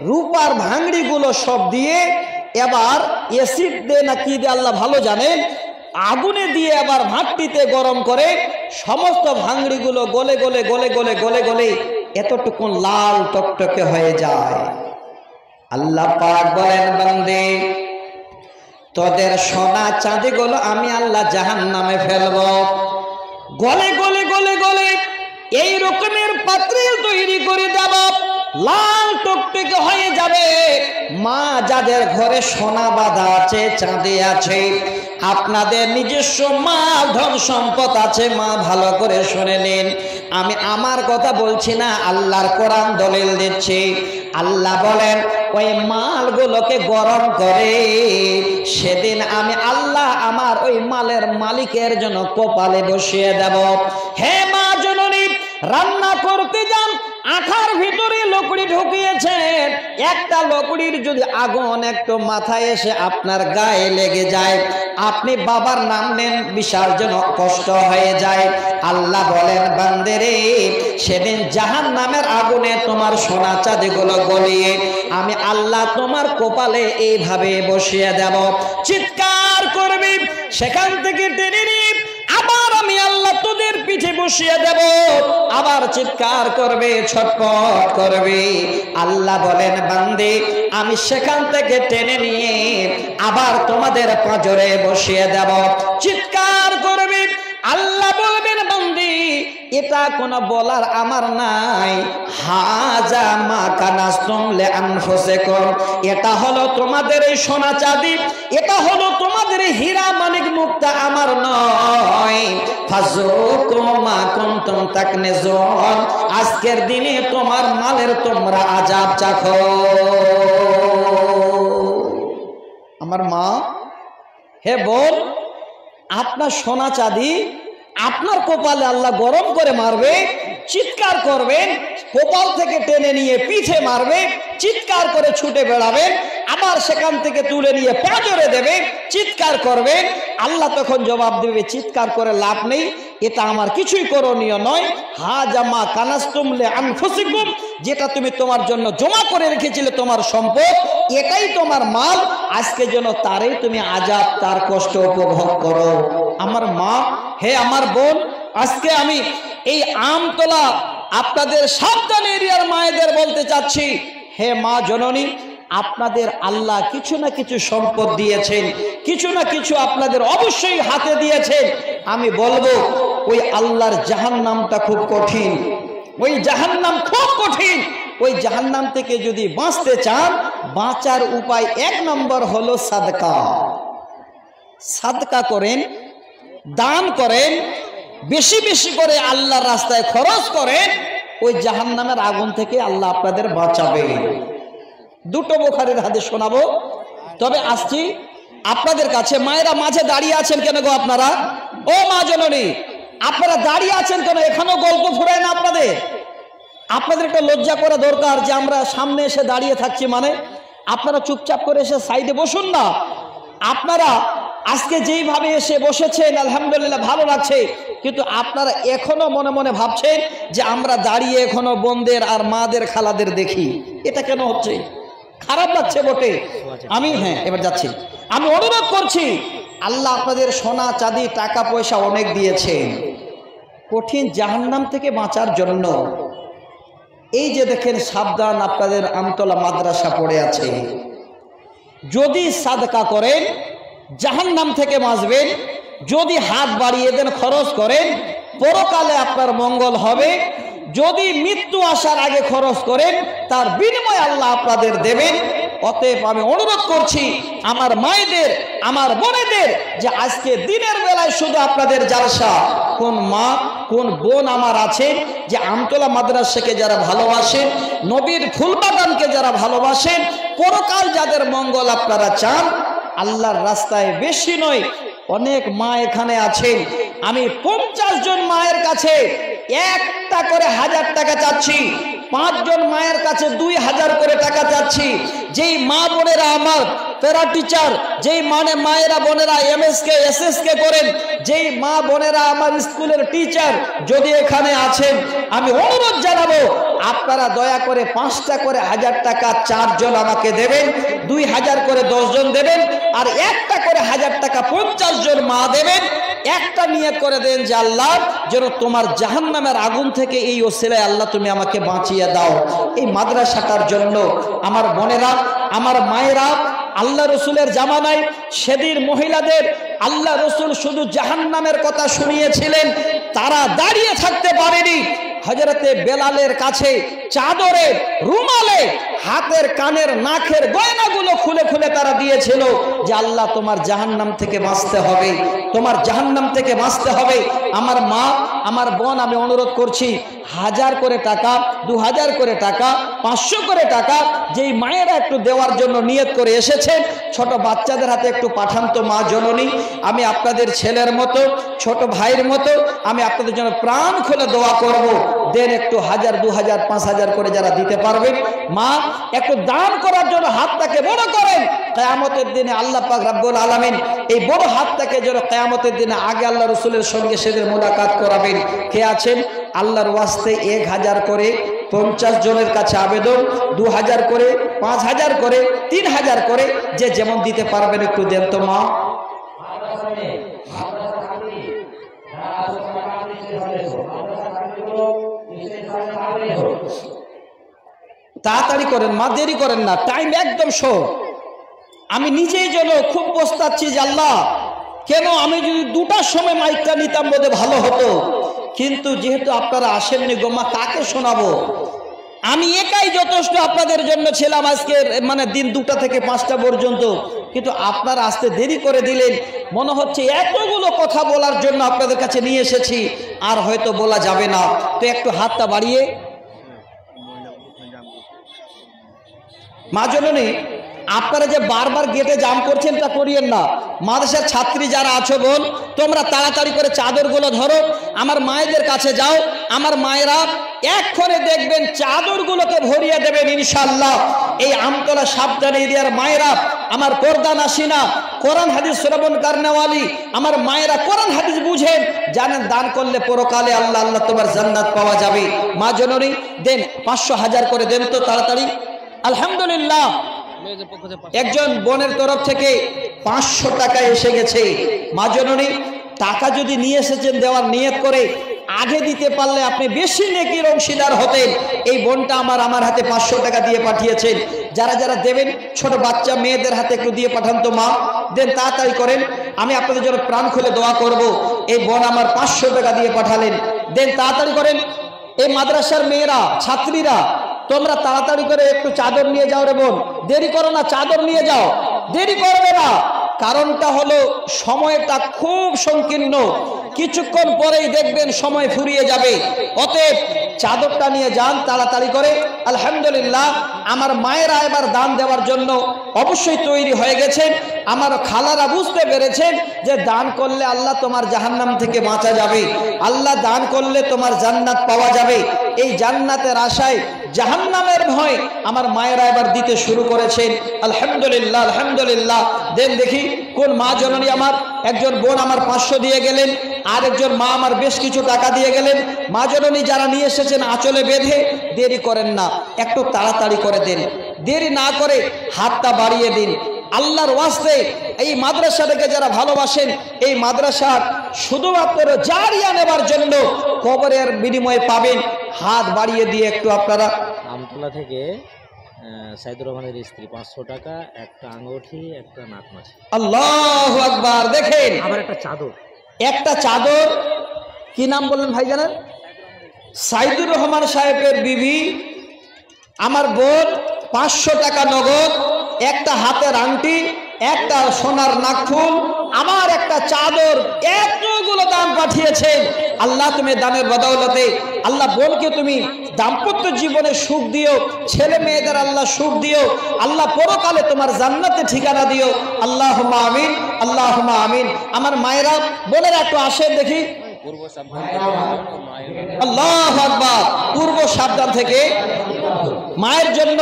Speaker 1: রূপার ভাঙড়িগুলো সব দিয়ে এবার এসিড দেয় না কি দিয়ে আল্লাহ ভালো জানেন, আগুনে দিয়ে আবার ভাটটিতে গরম করে সমস্ত ভাঙড়িগুলো গলে গলে গলে গলে গলে গলে এতটুকু লাল টকটকে হয়ে যায়। আল্লাহ পাক বলেন বান্দে তোদের সোনা চাঁদিগুলো আমি আল্লাহ জাহান্নামে ফেলবো, গলে গলে গলে গলে এই রকমের পাত্রে তৈরি করে দেব, লাল টক টুকটুকে হয়ে যাবে। মা যাদের ঘরে সোনা বাঁধা আছে, চাঁদি আছে, আপনাদের নিজস্ব মাল ধন সম্পদ আছে, মা ভালো করে শুনে নিন। আমি আমার কথা বলছি না, আল্লাহর কোরআন দলিল দিচ্ছি। আল্লাহ বলেন ওই মালগুলোকে গরম করে সেদিন আমি আল্লাহ আমার ওই মালের মালিকের জন্য কপালে বসিয়ে দেব। হে মা জননী, রান্না করতে যান, আঠার ভিতরে লকড়ি ঢুকিয়েছেন, একটা লকড়ির যদি আগুন একটু মাথায় এসে আপনার গায়ে লেগে যায়, আপনি বাবার নাম নেন, বিশাল যেন কষ্ট হয়ে যায়। আল্লাহ বলেন বান্দেরে, সেদিন জাহান্নামের আগুনে তোমার সোনা চাঁদিগুলো গলিয়ে আমি আল্লাহ তোমার কপালে এইভাবে বসিয়ে দেব। চিৎকার করবি, সেখান থেকে টেনে নিয়ে আবার আমি আল্লাহ তোদের পিঠে বসিয়ে দেব। আবার চিৎকার করবে, ছটপট করবে। আল্লাহ বলেন বান্দে, আমি সেখান থেকে টেনে নিয়ে আবার তোমাদের পাঁজরে বসিয়ে দেব। চিৎকার করবে। আল্লাহ বলবেন বান্দি, এটা কোনো বলার আমার নাই। হাজা মা কানাস্তুম লিআনফুসিকুম, এটা হলো তোমাদের এই সোনা চাঁদি, এটা হলো তোমাদের হীরা মানিক মুক্তা আমার নয়। ফাযুকু মা কুনতুম তাকনিজুন, আজকের দিনে তোমার মালের তোমরা আযাব চাখো। আমার মা, হে বোন, আপনার সোনা চাঁদি আপনার কপালে আল্লাহ গরম করে মারবে, চিৎকার করবেন, কপাল থেকে টেনে নিয়ে পিঠে মারবে, চিৎকার করে ছুটে বেড়াবেন, আবার সেখান থেকে তুলে নিয়ে পাঁজরে দেবে, চিৎকার করবেন। আল্লাহ তখন জবাব দেবে, চিৎকার করে লাভ নেই, এটা আমার কিছুই করণীয় নয়। হাজা মা কানাস্তুম লিআনফুসিকুম, যেটা তুমি তোমার জন্য জমা করে রেখেছিলে তোমার সম্পদ, এটাই তোমার মাল, আজকে যেন তারই তুমি আযাব, তার কষ্ট উপভোগ করো। আমার মা, হে আমার বোন, আজকে আমি এই আমতলা আপনাদের সাবধান এরিয়ার মায়েদের বলতে চাচ্ছি, হে মা জননী, আপনাদের আল্লাহ কিছু না কিছু সম্পদ দিয়েছেন, কিছু না কিছু আপনাদের অবশ্যই হাতে দিয়েছেন। আমি বলবো ওই আল্লাহর জাহান্নামটা খুব কঠিন, ওই জাহান্নাম খুব কঠিন। ওই জাহান্নাম থেকে যদি বাঁচতে চান, বাঁচার উপায় এক নম্বর হলো সাদকা। সাদকা করেন, দান করেন, বেশি বেশি করে আল্লাহর রাস্তায় খরচ করেন, ওই জাহান্নামের আগুন থেকে আল্লাহ আপনাদের বাঁচাবে। দুটো বুখারীর হাদিস শোনাবো, তবে আসছি আপনাদের কাছে। মায়েরা মাঝে দাঁড়িয়ে আছেন কেন গো আপনারা? ও মা জননী, আপনারা দাঁড়িয়ে আছেন কেন? এখানেও গল্প ফুরায় না আপনাদের? আপনাদের একটা লজ্জা করা দরকার যে আমরা সামনে এসে দাঁড়িয়ে থাকছি, মানে আপনারা চুপচাপ করে এসে সাইডে বসুন না। আপনারা আজকে যেইভাবে এসে বসেছেন আলহামদুলিল্লাহ ভালো লাগছে, কিন্তু আপনারা এখনো মনে মনে ভাবছেন যে আমরা দাঁড়িয়ে এখনো বোনদের আর মাদের খালাদের দেখি। এটা কেন হচ্ছে? খারাপ লাগছে বটে। আমি এবার যাচ্ছি, আমি অনুরোধ করছি, আল্লাহ আপনাদের সোনা চাঁদি টাকা পয়সা অনেক দিয়েছেন, কঠিন জাহান্নাম থেকে বাঁচার জন্য। এই যে দেখেন সাবধান, আপনাদের আমতলা মাদ্রাসা পড়ে আছে, যদি সাদকা করেন জাহান্নাম থেকে বাঁচবেন, যদি হাত বাড়িয়ে দেন, খরচ করেন, পরকালে আপনার মঙ্গল হবে। যদি মৃত্যু আসার আগে খরচ করেন, তার বিনিময়ে আল্লাহ আপনাদের দেবেন। অতএব আমি অনুরোধ করছি আমার মায়েদের, আমার বোনেদের, যে আজকে দিনের বেলায় শুধু আপনাদের জালসা, কোন মা কোন বোন আমার আছেন যে আমতলা মাদ্রাসাকে যারা ভালোবাসেন, নবীর ফুলবাগানকে যারা ভালোবাসেন, পরকাল যাদের মঙ্গল আপনারা চান, আল্লাহর রাস্তায় বেশি নয় অনেক মা এখানে আছেন। আমি 50 জন মায়ের কাছে একটা করে 1000 টাকা চাচ্ছি, 5 জন মায়ের কাছে 2000 করে টাকা চাচ্ছি। যেই মা বোনেরা আমার প্যারা টিচার, যেই মায়েরা বোনেরা এমএসকে এসএসকে করেন, যেই মা বোনেরা আমার স্কুলের টিচার যদি এখানে আছেন, আমি অনুরোধ জানাবো আপনারা দয়া করে 5টা করে 1000 টাকা 4 জন আমাকে দেবেন, 2000 করে 10 জন দেবেন, আর একটা করে 1000 টাকা 50 জন মা দেবেন। একটা নিয়ত করে দেন যে আল্লাহ যেন তোমার জাহান্নামের আগুন থেকে এই ওসিলায় আল্লাহ তুমি আমাকে বাঁচিয়ে দাও। এই মাদ্রাসাটার জন্য আমার বোনেরা, আমার মায়েরা, আল্লাহ রসুলের জামানায় সেদিন মহিলাদের আল্লাহ রসুল শুধু জাহান্নামের কথা শুনিয়েছিলেন, তারা দাঁড়িয়ে থাকতে পারেনি। হযরতে বেলালের কাছে চাদরে, রুমালে, হাতের, কানের, নাকের গয়নাগুলো খুলে খুলে তারা দিয়েছিল যে আল্লাহ তোমার জাহান্নাম থেকে বাঁচতে হবে, তোমার জাহান্নাম থেকে বাঁচতে হবে। আমার মা, আমার বোন, আমি অনুরোধ করছি 1000 করে টাকা, 2000 করে টাকা, 500 করে টাকা যেই মায়েরা একটু দেওয়ার জন্য নিয়ত করে এসেছেন, ছোট বাচ্চাদের হাতে একটু পাঠান তো মা জননী। আমি আপনাদের ছেলের মতো, ছোট ভাইয়ের মতো আমি আপনাদের জন্য প্রাণ খুলে দোয়া করব। দেন একটু 1000, 2000, 5000 করে যারা দিতে পারবেন, মা একটু দান করার জন্য হাতটাকে বড় করেন। কিয়ামতের দিনে আল্লাহ পাক রব্বুল আলামিন এই বড় হাতটাকে যেন কিয়ামতের দিনে আগে আল্লাহ রাসূলের সঙ্গে সেদিন মোলাকাত করাবেন। কে আছেন আল্লাহর ওয়াস্তে 1000 করে 50 জনের কাছে আবেদন, 2000 করে, 5000 করে, 3000 করে, যে যেমন দিতে পারবেন একটু দেন তো মা। তাড়াতাড়ি করেন মা, দেরি করেন না, টাইম একদম শর্ট। আমি নিজেই যেন খুব পস্তাচ্ছি যে আল্লাহ কেন আমি যদি 2টার সময় মাইকটা নিতাম বোধ ভালো হতো, কিন্তু যেহেতু আপনারা আসেননি গোমা, কাকে শোনাবো? আমি একাই যথেষ্ট আপনাদের জন্য ছিলাম আজকের মানে দিন 2টা থেকে 5টা পর্যন্ত, কিন্তু আপনারা আসতে দেরি করে দিলেন। মনে হচ্ছে এতগুলো কথা বলার জন্য আপনাদের কাছে নিয়ে এসেছি, আর হয়তো বলা যাবে না। তো একটু হাতটা বাড়িয়ে মা জননী, আপনারা যে বারবার গেটে জাম করছেন তা করিয়েন না। মাদ্রাসার ছাত্রী যারা আছো বোন, তোমরা তাড়াতাড়ি করে চাদরগুলো ধরো, আমার মায়েদের কাছে যাও। আমার মায়েরা এক্ষণে দেখবেন চাদরগুলোকে ভরিয়ে দেবেন ইনশাআল্লাহ। এই আমতলা সাবধান এরিয়ার মায়েরা, আমার পর্দা নাসিনা, কোরআন হাদিস শ্রবণ কারনেওয়ালি আমার মায়েরা কোরআন হাদিস বুঝেন, জানেন দান করলে পরকালে আল্লাহ আল্লাহ তোমার জান্নাত পাওয়া যাবে। মা জননী দেন 500, 1000 করে দেন তো তাড়াতাড়ি। আলহামদুলিল্লাহ, একজন বোনের তরফ থেকে 500 টাকা এসে গেছে। মা জননী টাকা যদি নিয়ে এসেছেন দেওয়ার নিয়ত করে, আগে দিতে পারলে আপনি বেশি নেকির অংশীদার হতেন। এই বোনটা আমার হাতে 500 টাকা দিয়ে পাঠিয়েছেন। যারা যারা দেবেন ছোট বাচ্চা মেয়েদের হাতে একটু দিয়ে পাঠান তো মা, দেন তাড়াতাড়ি করেন, আমি আপনাদের জন্য প্রাণ খুলে দোয়া করব। এই বোন আমার 500 টাকা দিয়ে পাঠালেন, দেন তাড়াতাড়ি করেন। এই মাদ্রাসার মেয়েরা, ছাত্রীরা, তোমরা তাড়াতাড়ি করে একটু চাদর নিয়ে যাও রে বোন, দেরি করো না, চাদর নিয়ে যাও, দেরি করবে না। কারণটা হলো সময়টা খুব সংকীর্ণ, কিছুক্ষণ পরেই দেখবেন সময় ফুরিয়ে যাবে। অতএব চাদরটা নিয়ে যান তাড়াতাড়ি করে। আলহামদুলিল্লাহ, আমার মায়েরা এবার দান দেওয়ার জন্য অবশ্যই তৈরি হয়ে গেছেন। আমার খালারা বুঝতে পেরেছেন যে দান করলে আল্লাহ তোমার জাহান্নাম থেকে বাঁচা যাবে, আল্লাহ দান করলে তোমার জান্নাত পাওয়া যাবে। এই জান্নাতের আশায় জাহান্নামের ভয় আমার মায়েরা এবার দিতে শুরু করেছেন। আলহামদুলিল্লাহ, আলহামদুলিল্লাহ। দেন দেখি কোন মা জননী, আমার একজন বোন আমার 500 দিয়ে গেলেন, আর একজন মা আমার বেশ কিছু টাকা দিয়ে গেলেন। মা জননী যারা নিয়ে এসেছেন আঁচলে বেঁধে, দেরি করেন না, একটু তাড়াতাড়ি করে দেন, দেরি না করে হাতটা বাড়িয়ে দিন। আল্লাহর ওয়াস্তে এই মাদ্রাসাটাকে যারা ভালোবাসেন, এই মাদ্রাসার শুধুমাত্র জারিয়া নেবার জন্য কবরের বিনিময়ে পাবেন, হাত বাড়িয়ে দিয়ে একটু আপনারা।
Speaker 2: আমতলা থেকে সাইদুর রহমানের স্ত্রী 500 টাকা, একটা আঙ্গুঠি, একটা নাকমাছি।
Speaker 1: আল্লাহু আকবার। দেখেন
Speaker 2: আবার একটা চাদর,
Speaker 1: একটা চাদর, কি নাম বললেন ভাই জানেন? সাইদুর রহমান সাহেবের বিবি আমার বোন 500 টাকা নগদ, একটা হাতের আংটি, একটা সোনার নাকফুল, আমার একটা চাদর, এতগুলো দান পাঠিয়েছেন। আল্লাহ তুমি দানের বদৌলতে আল্লাহ বোনকে তুমি দাম্পত্য জীবনে সুখ দিও, ছেলে মেয়েদের আল্লাহ সুখ দিও, আল্লাহ পরকালে তোমার জান্নাতে ঠিকানা দিও। আল্লাহুম্মা আমিন, আল্লাহুম্মা আমিন। আমার মায়েরা বোনেরা একটু আসেন দেখি। আল্লাহু আকবার। পূর্ব সাবধান থেকে মায়ের জন্য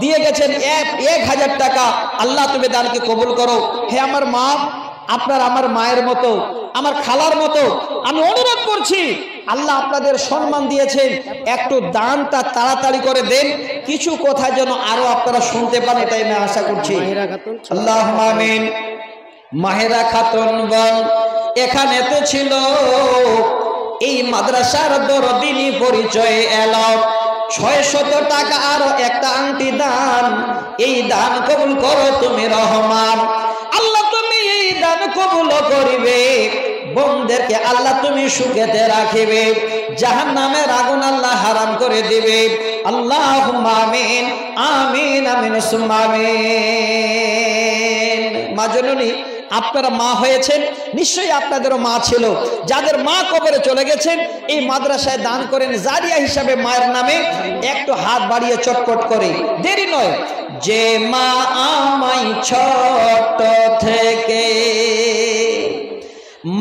Speaker 1: দিয়ে গেছেন 1000 টাকা। আল্লাহ তুমি দানকে কবুল করো। হে আমার মা, আপনার আমার মায়ের মতো, আমার খালার মতো আমি অনুরোধ করছি, আল্লাহ আপনাদের সম্মান দিয়েছেন, একটু দানটা তাড়াতাড়ি করে দেন, কিছু কথা যেন আরো আপনারা শুনতে পান, এটাই আমি আশা করছি। আল্লাহুম্মা আমিন। মাহেরা খাতুন বোন এখানেতে ছিল, এই মাদ্রাসার দরদিনী পরিচয় এলো। 600 টাকা আরো একটা আংটি দান, এই দান কবুল করো তুমি রহমান। আল্লাহ তুমি এই দান কবুল করিবে, বোনদেরকে আল্লাহ তুমি সুখেতে রাখিবে, জাহান্নামের আগুন আল্লাহ হারাম করে দিবে। আল্লাহুম্মা আমিন আমিন আমিন সুম্মা আমিন। মা জননী, আপনারা মা হয়েছেন, নিশ্চয়ই আপনাদেরও মা ছিল। যাদের মা কবরে চলে গেছেন, এই মাদ্রাসায় দান করেন জারিয়া হিসাবে মায়ের নামে। একটু হাত বাড়িয়ে চটপট করে, দেরি নয়। যে মা আমায় ছোট থেকে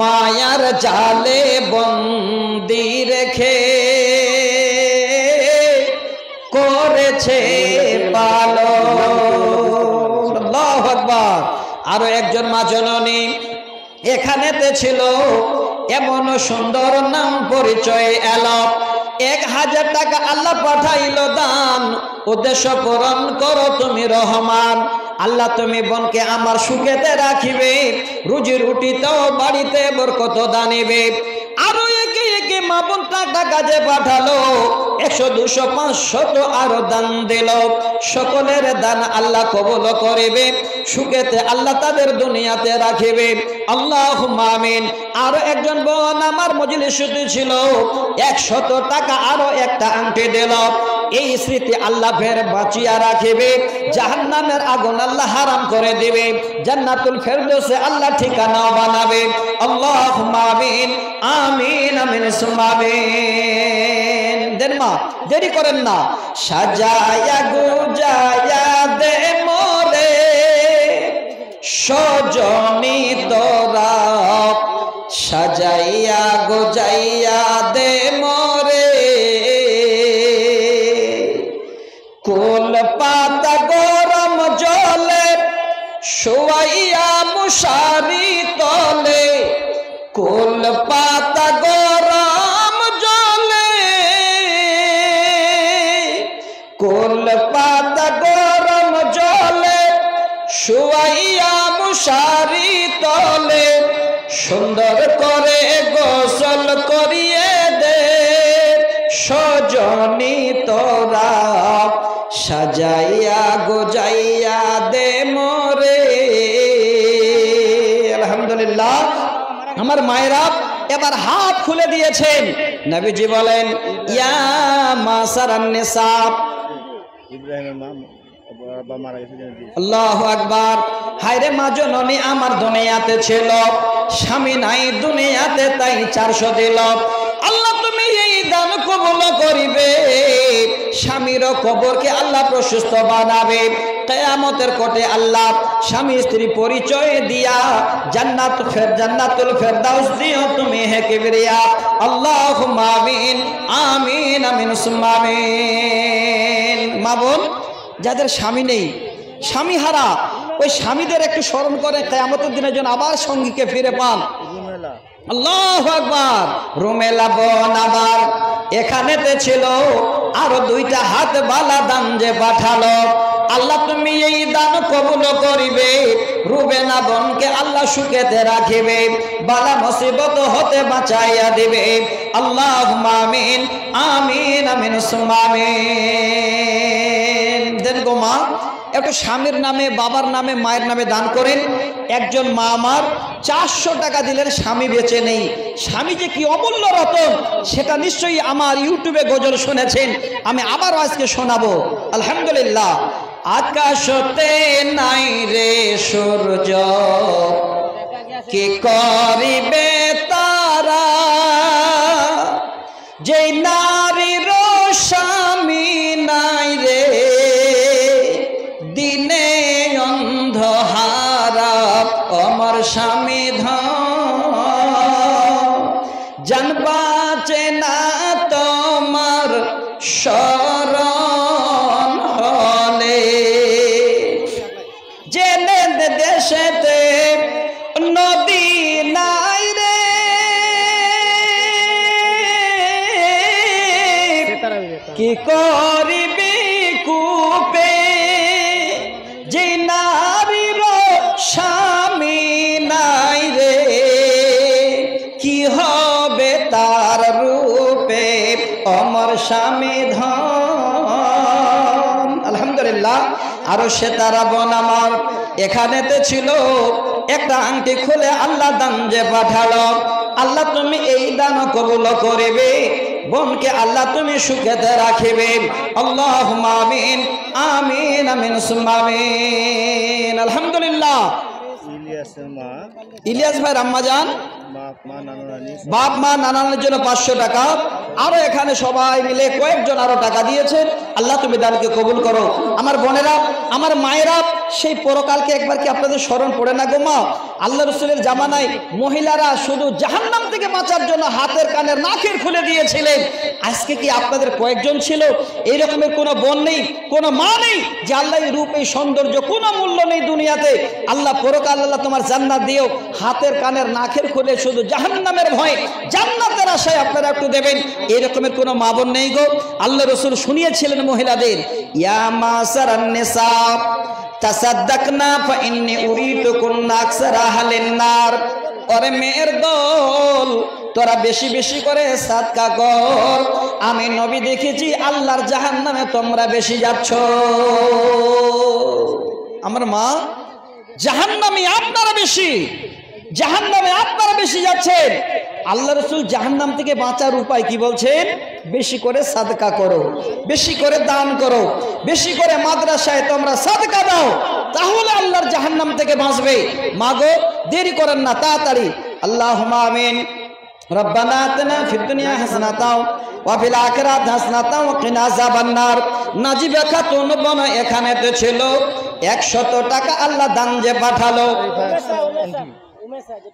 Speaker 1: মায়ার জালে বন্দি রেখে করেছে পালন। আল্লাহু আকবার। আরো একজন মা জননী এখানেতে ছিল, এমন সুন্দর নাম পরিচয় এলো। 1000 টাকা আল্লাহ পাঠাইল দান, উদ্দেশ্য পূরণ করো তুমি রহমান। আল্লাহ তুমি বোনকে আমার সুখেতে রাখিবে, রুজি রুটিতেও বাড়িতে বরকত দানিবে। আরো একে একে মা বোন টাকা যে পাঠালো, 100 200 500 আরো দান দিল। সকলের দান আল্লাহ কবুল করিবে, সুখেতে আল্লাহ তাদের দুনিয়াতে রাখিবে। আল্লাহুম্মা আমিন। আরো একজন বোন আমার মজলিসে ছিল, 100 টাকা আরো একটা আংটি দিল। এই স্মৃতি আল্লাহ ফের বাঁচিয়া রাখিবে, জাহান্নামের আগুন আল্লাহ হারাম করে দিবে, জান্নাতুল ফেরদৌসে আল্লাহ ঠিকানা বানাবে। আল্লাহুম্মা আমিন আমিন আমিন সুম্মা আমিন। দেন মা, দেরি করেন না। সাজায়া গুজায়া দে মোরে সজনী তোরা, সাজাইয়া গুজাইয়া দে মোরে কোল পাতা গরম জলে শোয়াইয়া মশারি তলে। কোল পাতা গরম জলে, কোল পাতা গরম জলে শোয়াইয়া মশারি তলে। সুন্দর করে গোসল করিয়ে দে সজনী তোরা, সাজাইয়া গোজাইয়া দে মোরে। আলহামদুলিল্লাহ। আমার মায়েরা এবার হাত খুলে দিয়েছেন। নবীজি বলেন, ইয়া মাসারান নিসা।
Speaker 3: ইব্রাহিমের মা বাবা মারা গেছে।
Speaker 1: আল্লাহু আকবার। হায়রে মা জননী আমার দুনিয়াতে ছিল, স্বামী নাই দুনিয়াতে, তাই 400 দিল। আল্লাহ তুমি এই দান কবুল করিবে, স্বামীর কবরকে আল্লাহ প্রশস্ত বানাবে। কিয়ামতের কোটে আল্লাহ স্বামী স্ত্রী পরিচয় দিয়া জান্নাতুল ফেরদাউস দিও তুমি হে কিবরিয়া। আল্লাহুম্মা আমিন আমিন আমিন সুম্মা আমিন। মা বোন যাদের স্বামী নেই, স্বামী হারা, ওই স্বামীদের একটু স্মরণ করে কিয়ামতের দিনের জন্য আবার সঙ্গীকে ফিরে পান। আল্লাহু আকবার। রুমেলা বোন আমার এখানেতে ছিল, আরো 2টা হাত বালা দান যে পাঠালো। আল্লাহ তুমি এই দান কবুল করিবে, রুবেনা বোনকে আল্লাহ সুখেতে রাখিবে, বালা মুসিবত হতে বাঁচাইয়া দিবে। আল্লাহুম্মা আমিন আমিন আমিন সুম্মা আমিন। দেন গো মা, একটু স্বামীর নামে, বাবার নামে, মায়ের নামে দান করেন। একজন মা আমার 400 টাকা দিলেন, স্বামী বেঁচে নেই। স্বামী যে কি অমূল্য রতন সেটা নিশ্চয়ই আমার ইউটিউবে গজল শুনেছেন, আমি আবারও আজকে শোনাবো। আলহামদুলিল্লাহ। আকাশতে নাই রে সূর্য, কি করিবে তারা, যে নারীর স্বামী নাই রে, দিনে অন্ধহারা আমার স্বামী জান বাঁচে না তোমার শরণ হলে, জেনে দেশেতে নদী নাই রে, কি করিবি কূপে, যে নারীর স্বামী নাই রে, কি হবে তার রূপে অমর স্বামী ধন। আলহামদুলিল্লাহ। আরো সে তারা বোন আমার এখানেতে ছিল, একটা আংটি খুলে আল্লাহ দান যে পাঠালো। আল্লাহ তুমি এই দান কবুল করিবে, বোনকে আল্লাহ তুমি সুখেতে রাখিবে। আল্লাহুম্মা আমিন আমিন আমিন সুম্মা আমিন। আলহামদুলিল্লাহ।
Speaker 3: ইলিয়াসের মা,
Speaker 1: ইলিয়াস ভাই আম্মাজান,
Speaker 3: বাপ মা নানা নানি,
Speaker 1: বাপ মা নানানের জন্য 500 টাকা, আরো এখানে সবাই মিলে কয়েকজন আরো টাকা দিয়েছেন। আল্লাহ তুমি দানকে কবুল করো। আমার বোনেরা, আমার মায়েরা, সেই পরকালকে একবার কি আপনাদের স্মরণ পড়ে না গো মা? আল্লাহ রসুলের জামানায় মহিলারা শুধু জাহান্নাম থেকে বাঁচার জন্য হাতের কানের নাকের খুলে দিয়েছিলেন। আজকে কি আপনাদের কয়েকজন ছিল এই রকমের কোনো বোন নেই, কোনো মা নেই যে আল্লাহ এই রূপ, এই সৌন্দর্য, কোনো মূল্য নেই দুনিয়াতে, আল্লাহ পরকাল আল্লাহ তোমার জান্নাত দিও, হাতের কানের নাকের খুলে শুধু জাহান্নামের ভয়ে জান্নাতের আশায় আপনারা একটু দেবেন, এই রকমের কোনো মা বোন নেই গো? আল্লাহ রসুল শুনিয়েছিলেন মহিলাদের, ইয়া মাসারান নিসা তাসাদ্দাকনা ফাইন্নী উরিতুকুন্না আকসারা আহলিন নার। ওরে মেয়ের দল, তোরা বেশি বেশি করে সাদকা কর, আমি নবী দেখেছি আল্লাহর জাহান্নামে তোমরা বেশি যাচ্ছ। আমার মা, জাহান্নামে আপনারা বেশি, জাহান্নামে আপনারা বেশি যাচ্ছেন। আল্লাহ রসুল জাহান্নাম থেকে বাঁচার উপায় কি বলছেন? বেশি করে সাদকা করো, বেশি করে দান করো, বেশি করে মাদ্রাসায় তোমরা সাদকা দাও, তাহলে আল্লাহর জাহান্নাম থেকে বাঁচবে। মাগো, দেরি করেন না, তাড়াতাড়ি। আল্লাহুম্মা আমিন। রব্বানা আতিনা ফিদ দুনিয়া হাসানাতাও ওয়া ফিল আখিরাতি হাসানাতাও ওয়া কিনা আযাবান নার। নাজিবা খাতুন বোন এখানেতে ছিল 100 টাকা আল্লাহ দান যে পাঠালো,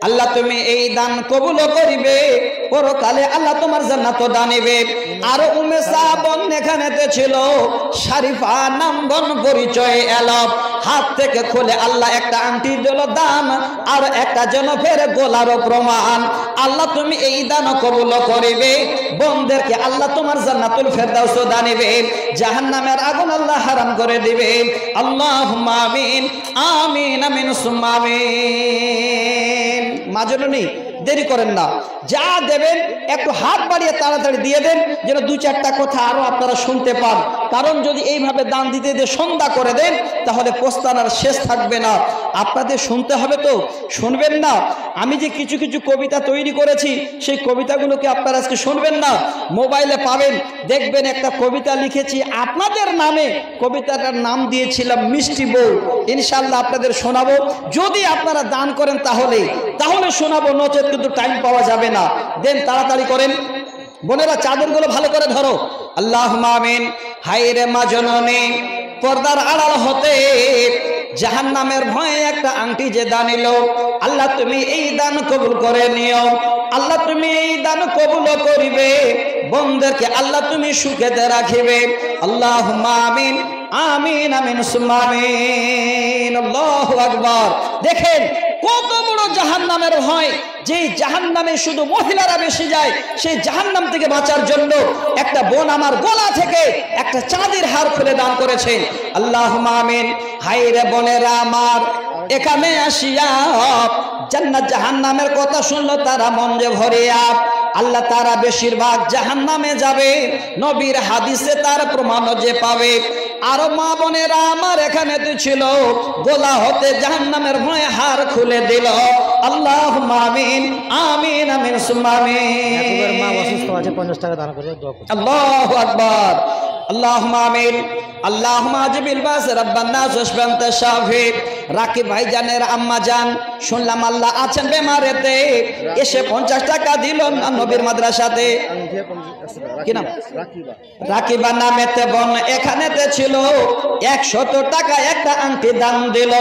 Speaker 1: আল্লাহ তুমি এই দান কবুল করিবে, পরকালে আল্লাহ তোমার জান্নাত দানিবে। আর উমেশা বোন এখানেতে ছিল, শরীফা নাম বোন পরিচয় এলো, হাত থেকে খুলে আল্লাহ একটা আংটি দিল দান, আর একটা যেন ফের গোলারও প্রমাণ। আল্লাহ তুমি এই দান কবুল করিবে, বোনদেরকে আল্লাহ তোমার জান্নাতুল ফেরদাউস দানিবে, জাহান্নামের আগুন আল্লাহ হারাম করে দিবে। আল্লাহুম্মা আমিন আমিন আমিন সুম্মা আমিন। মাজননী, দেরি করেন না, যা দেবেন একটু হাত বাড়িয়ে তাড়াতাড়ি দিয়ে দেন, যেন 2-4টা কথা আরো আপনারা শুনতে পান। কারণ যদি এইভাবে দান দিতে দিয়ে সন্ধ্যা করে দেন, তাহলে পোস্তানার শেষ থাকবে না। আপনাদের শুনতে হবে তো, শুনবেন না? আমি যে কিছু কিছু কবিতা তৈরি করেছি, সেই কবিতাগুলোকে আপনারা আজকে শুনবেন না? মোবাইলে পাবেন, দেখবেন একটা কবিতা লিখেছি আপনাদের নামে, কবিতাটার নাম দিয়েছিলাম মিষ্টি বউ। ইনশাল্লাহ আপনাদের শোনাবো, যদি আপনারা দান করেন তাহলে শোনাবো, নচেত কিন্তু টাইম পাওয়া যাবে না। দেন, তাড়াতাড়ি করেন। বোনেরা, চাদরগুলো ভালো করে ধরো। আল্লাহুম্মা আমিন। হায় রে মা জননী, পর্দার আড়াল হতে জাহান্নামের ভয়ে একটা আংটি যে দানিল, আল্লাহ তুমি এই দান কবুল করে নিও। আল্লাহ তুমি এই দান কবুল করিবে, বোনদেরকে আল্লাহ তুমি সুখেতে রাখিবে। আল্লাহুম্মা আমিন আমিন আমিন সুম্মা আমিন। আল্লাহু আকবার। দেখেন কত বড় জাহান্নামের ভয়, যে জাহান্নামে শুধু মহিলারা বেশি যায়, সেই জাহান্নাম থেকে বাঁচার জন্য একটা বোন আমার গলা থেকে একটা চাঁদের হার খুলে দান করেছেন। আল্লাহুম্মা আমিন। হায় রে বোনেরা আমার, এখানে আসিয়া জান্নাত জাহান্নামের কথা শুনলো তারা মন যে ভরিয়া, আল্লাহ তারা বেশিরভাগ জাহান্নামে যাবে, নবীর হাদিসে তার প্রমাণ যে পাবে। আর মা বোনেরা আমার এখানে তো ছিল, গোলা হতে জাহান্নামের ভয়ে হার খুলে দিল। আল্লাহুম্মা আমিন আমিন আমিন সুম্মা আমিন।
Speaker 2: মা অসুস্থ আছে, 50 টাকা দান করে দোয়া করুন।
Speaker 1: আল্লাহু আকবার। আল্লাহুম্মা আমিন। আল্লাহুম্মা আজবিল বাস রাব্বান নাস ওয়াশফান্তা শাফি। রাকিব ভাইজানের আম্মা জান, শুনলাম আল্লাহ আছেন বেমারেতে, এসে 50 টাকা দিল নবীর মাদ্রাসাতে। কি নাম? রাকিবা নামেতে বোন এখানেতে ছিল, 100 টাকা একটা আংটি দান দিল।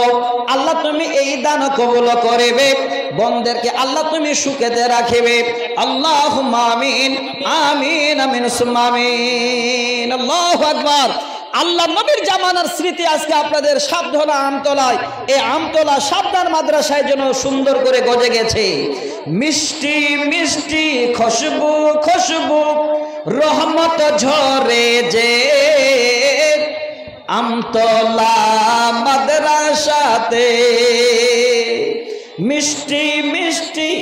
Speaker 1: আল্লাহ তুমি এই দান কবুল করিবে, বোনদেরকে আল্লাহ তুমি সুখেতে রাখিবে। আল্লাহুম্মা আমিন আমিন আমিন সুম্মা আমিন। আল্লাহু আকবার। আল্লাহ নবীর জামানার স্মৃতি আজকে আপনাদের সাবধানা আমতলায়, এই আমতলা সাবধান মাদ্রাসায় যেন সুন্দর করে গজে গেছে। মিষ্টি মিষ্টি খুশবু খুশবু রহমত ঝরে যে, আমতলা মাদ্রাসাতে মিষ্টি মিষ্টি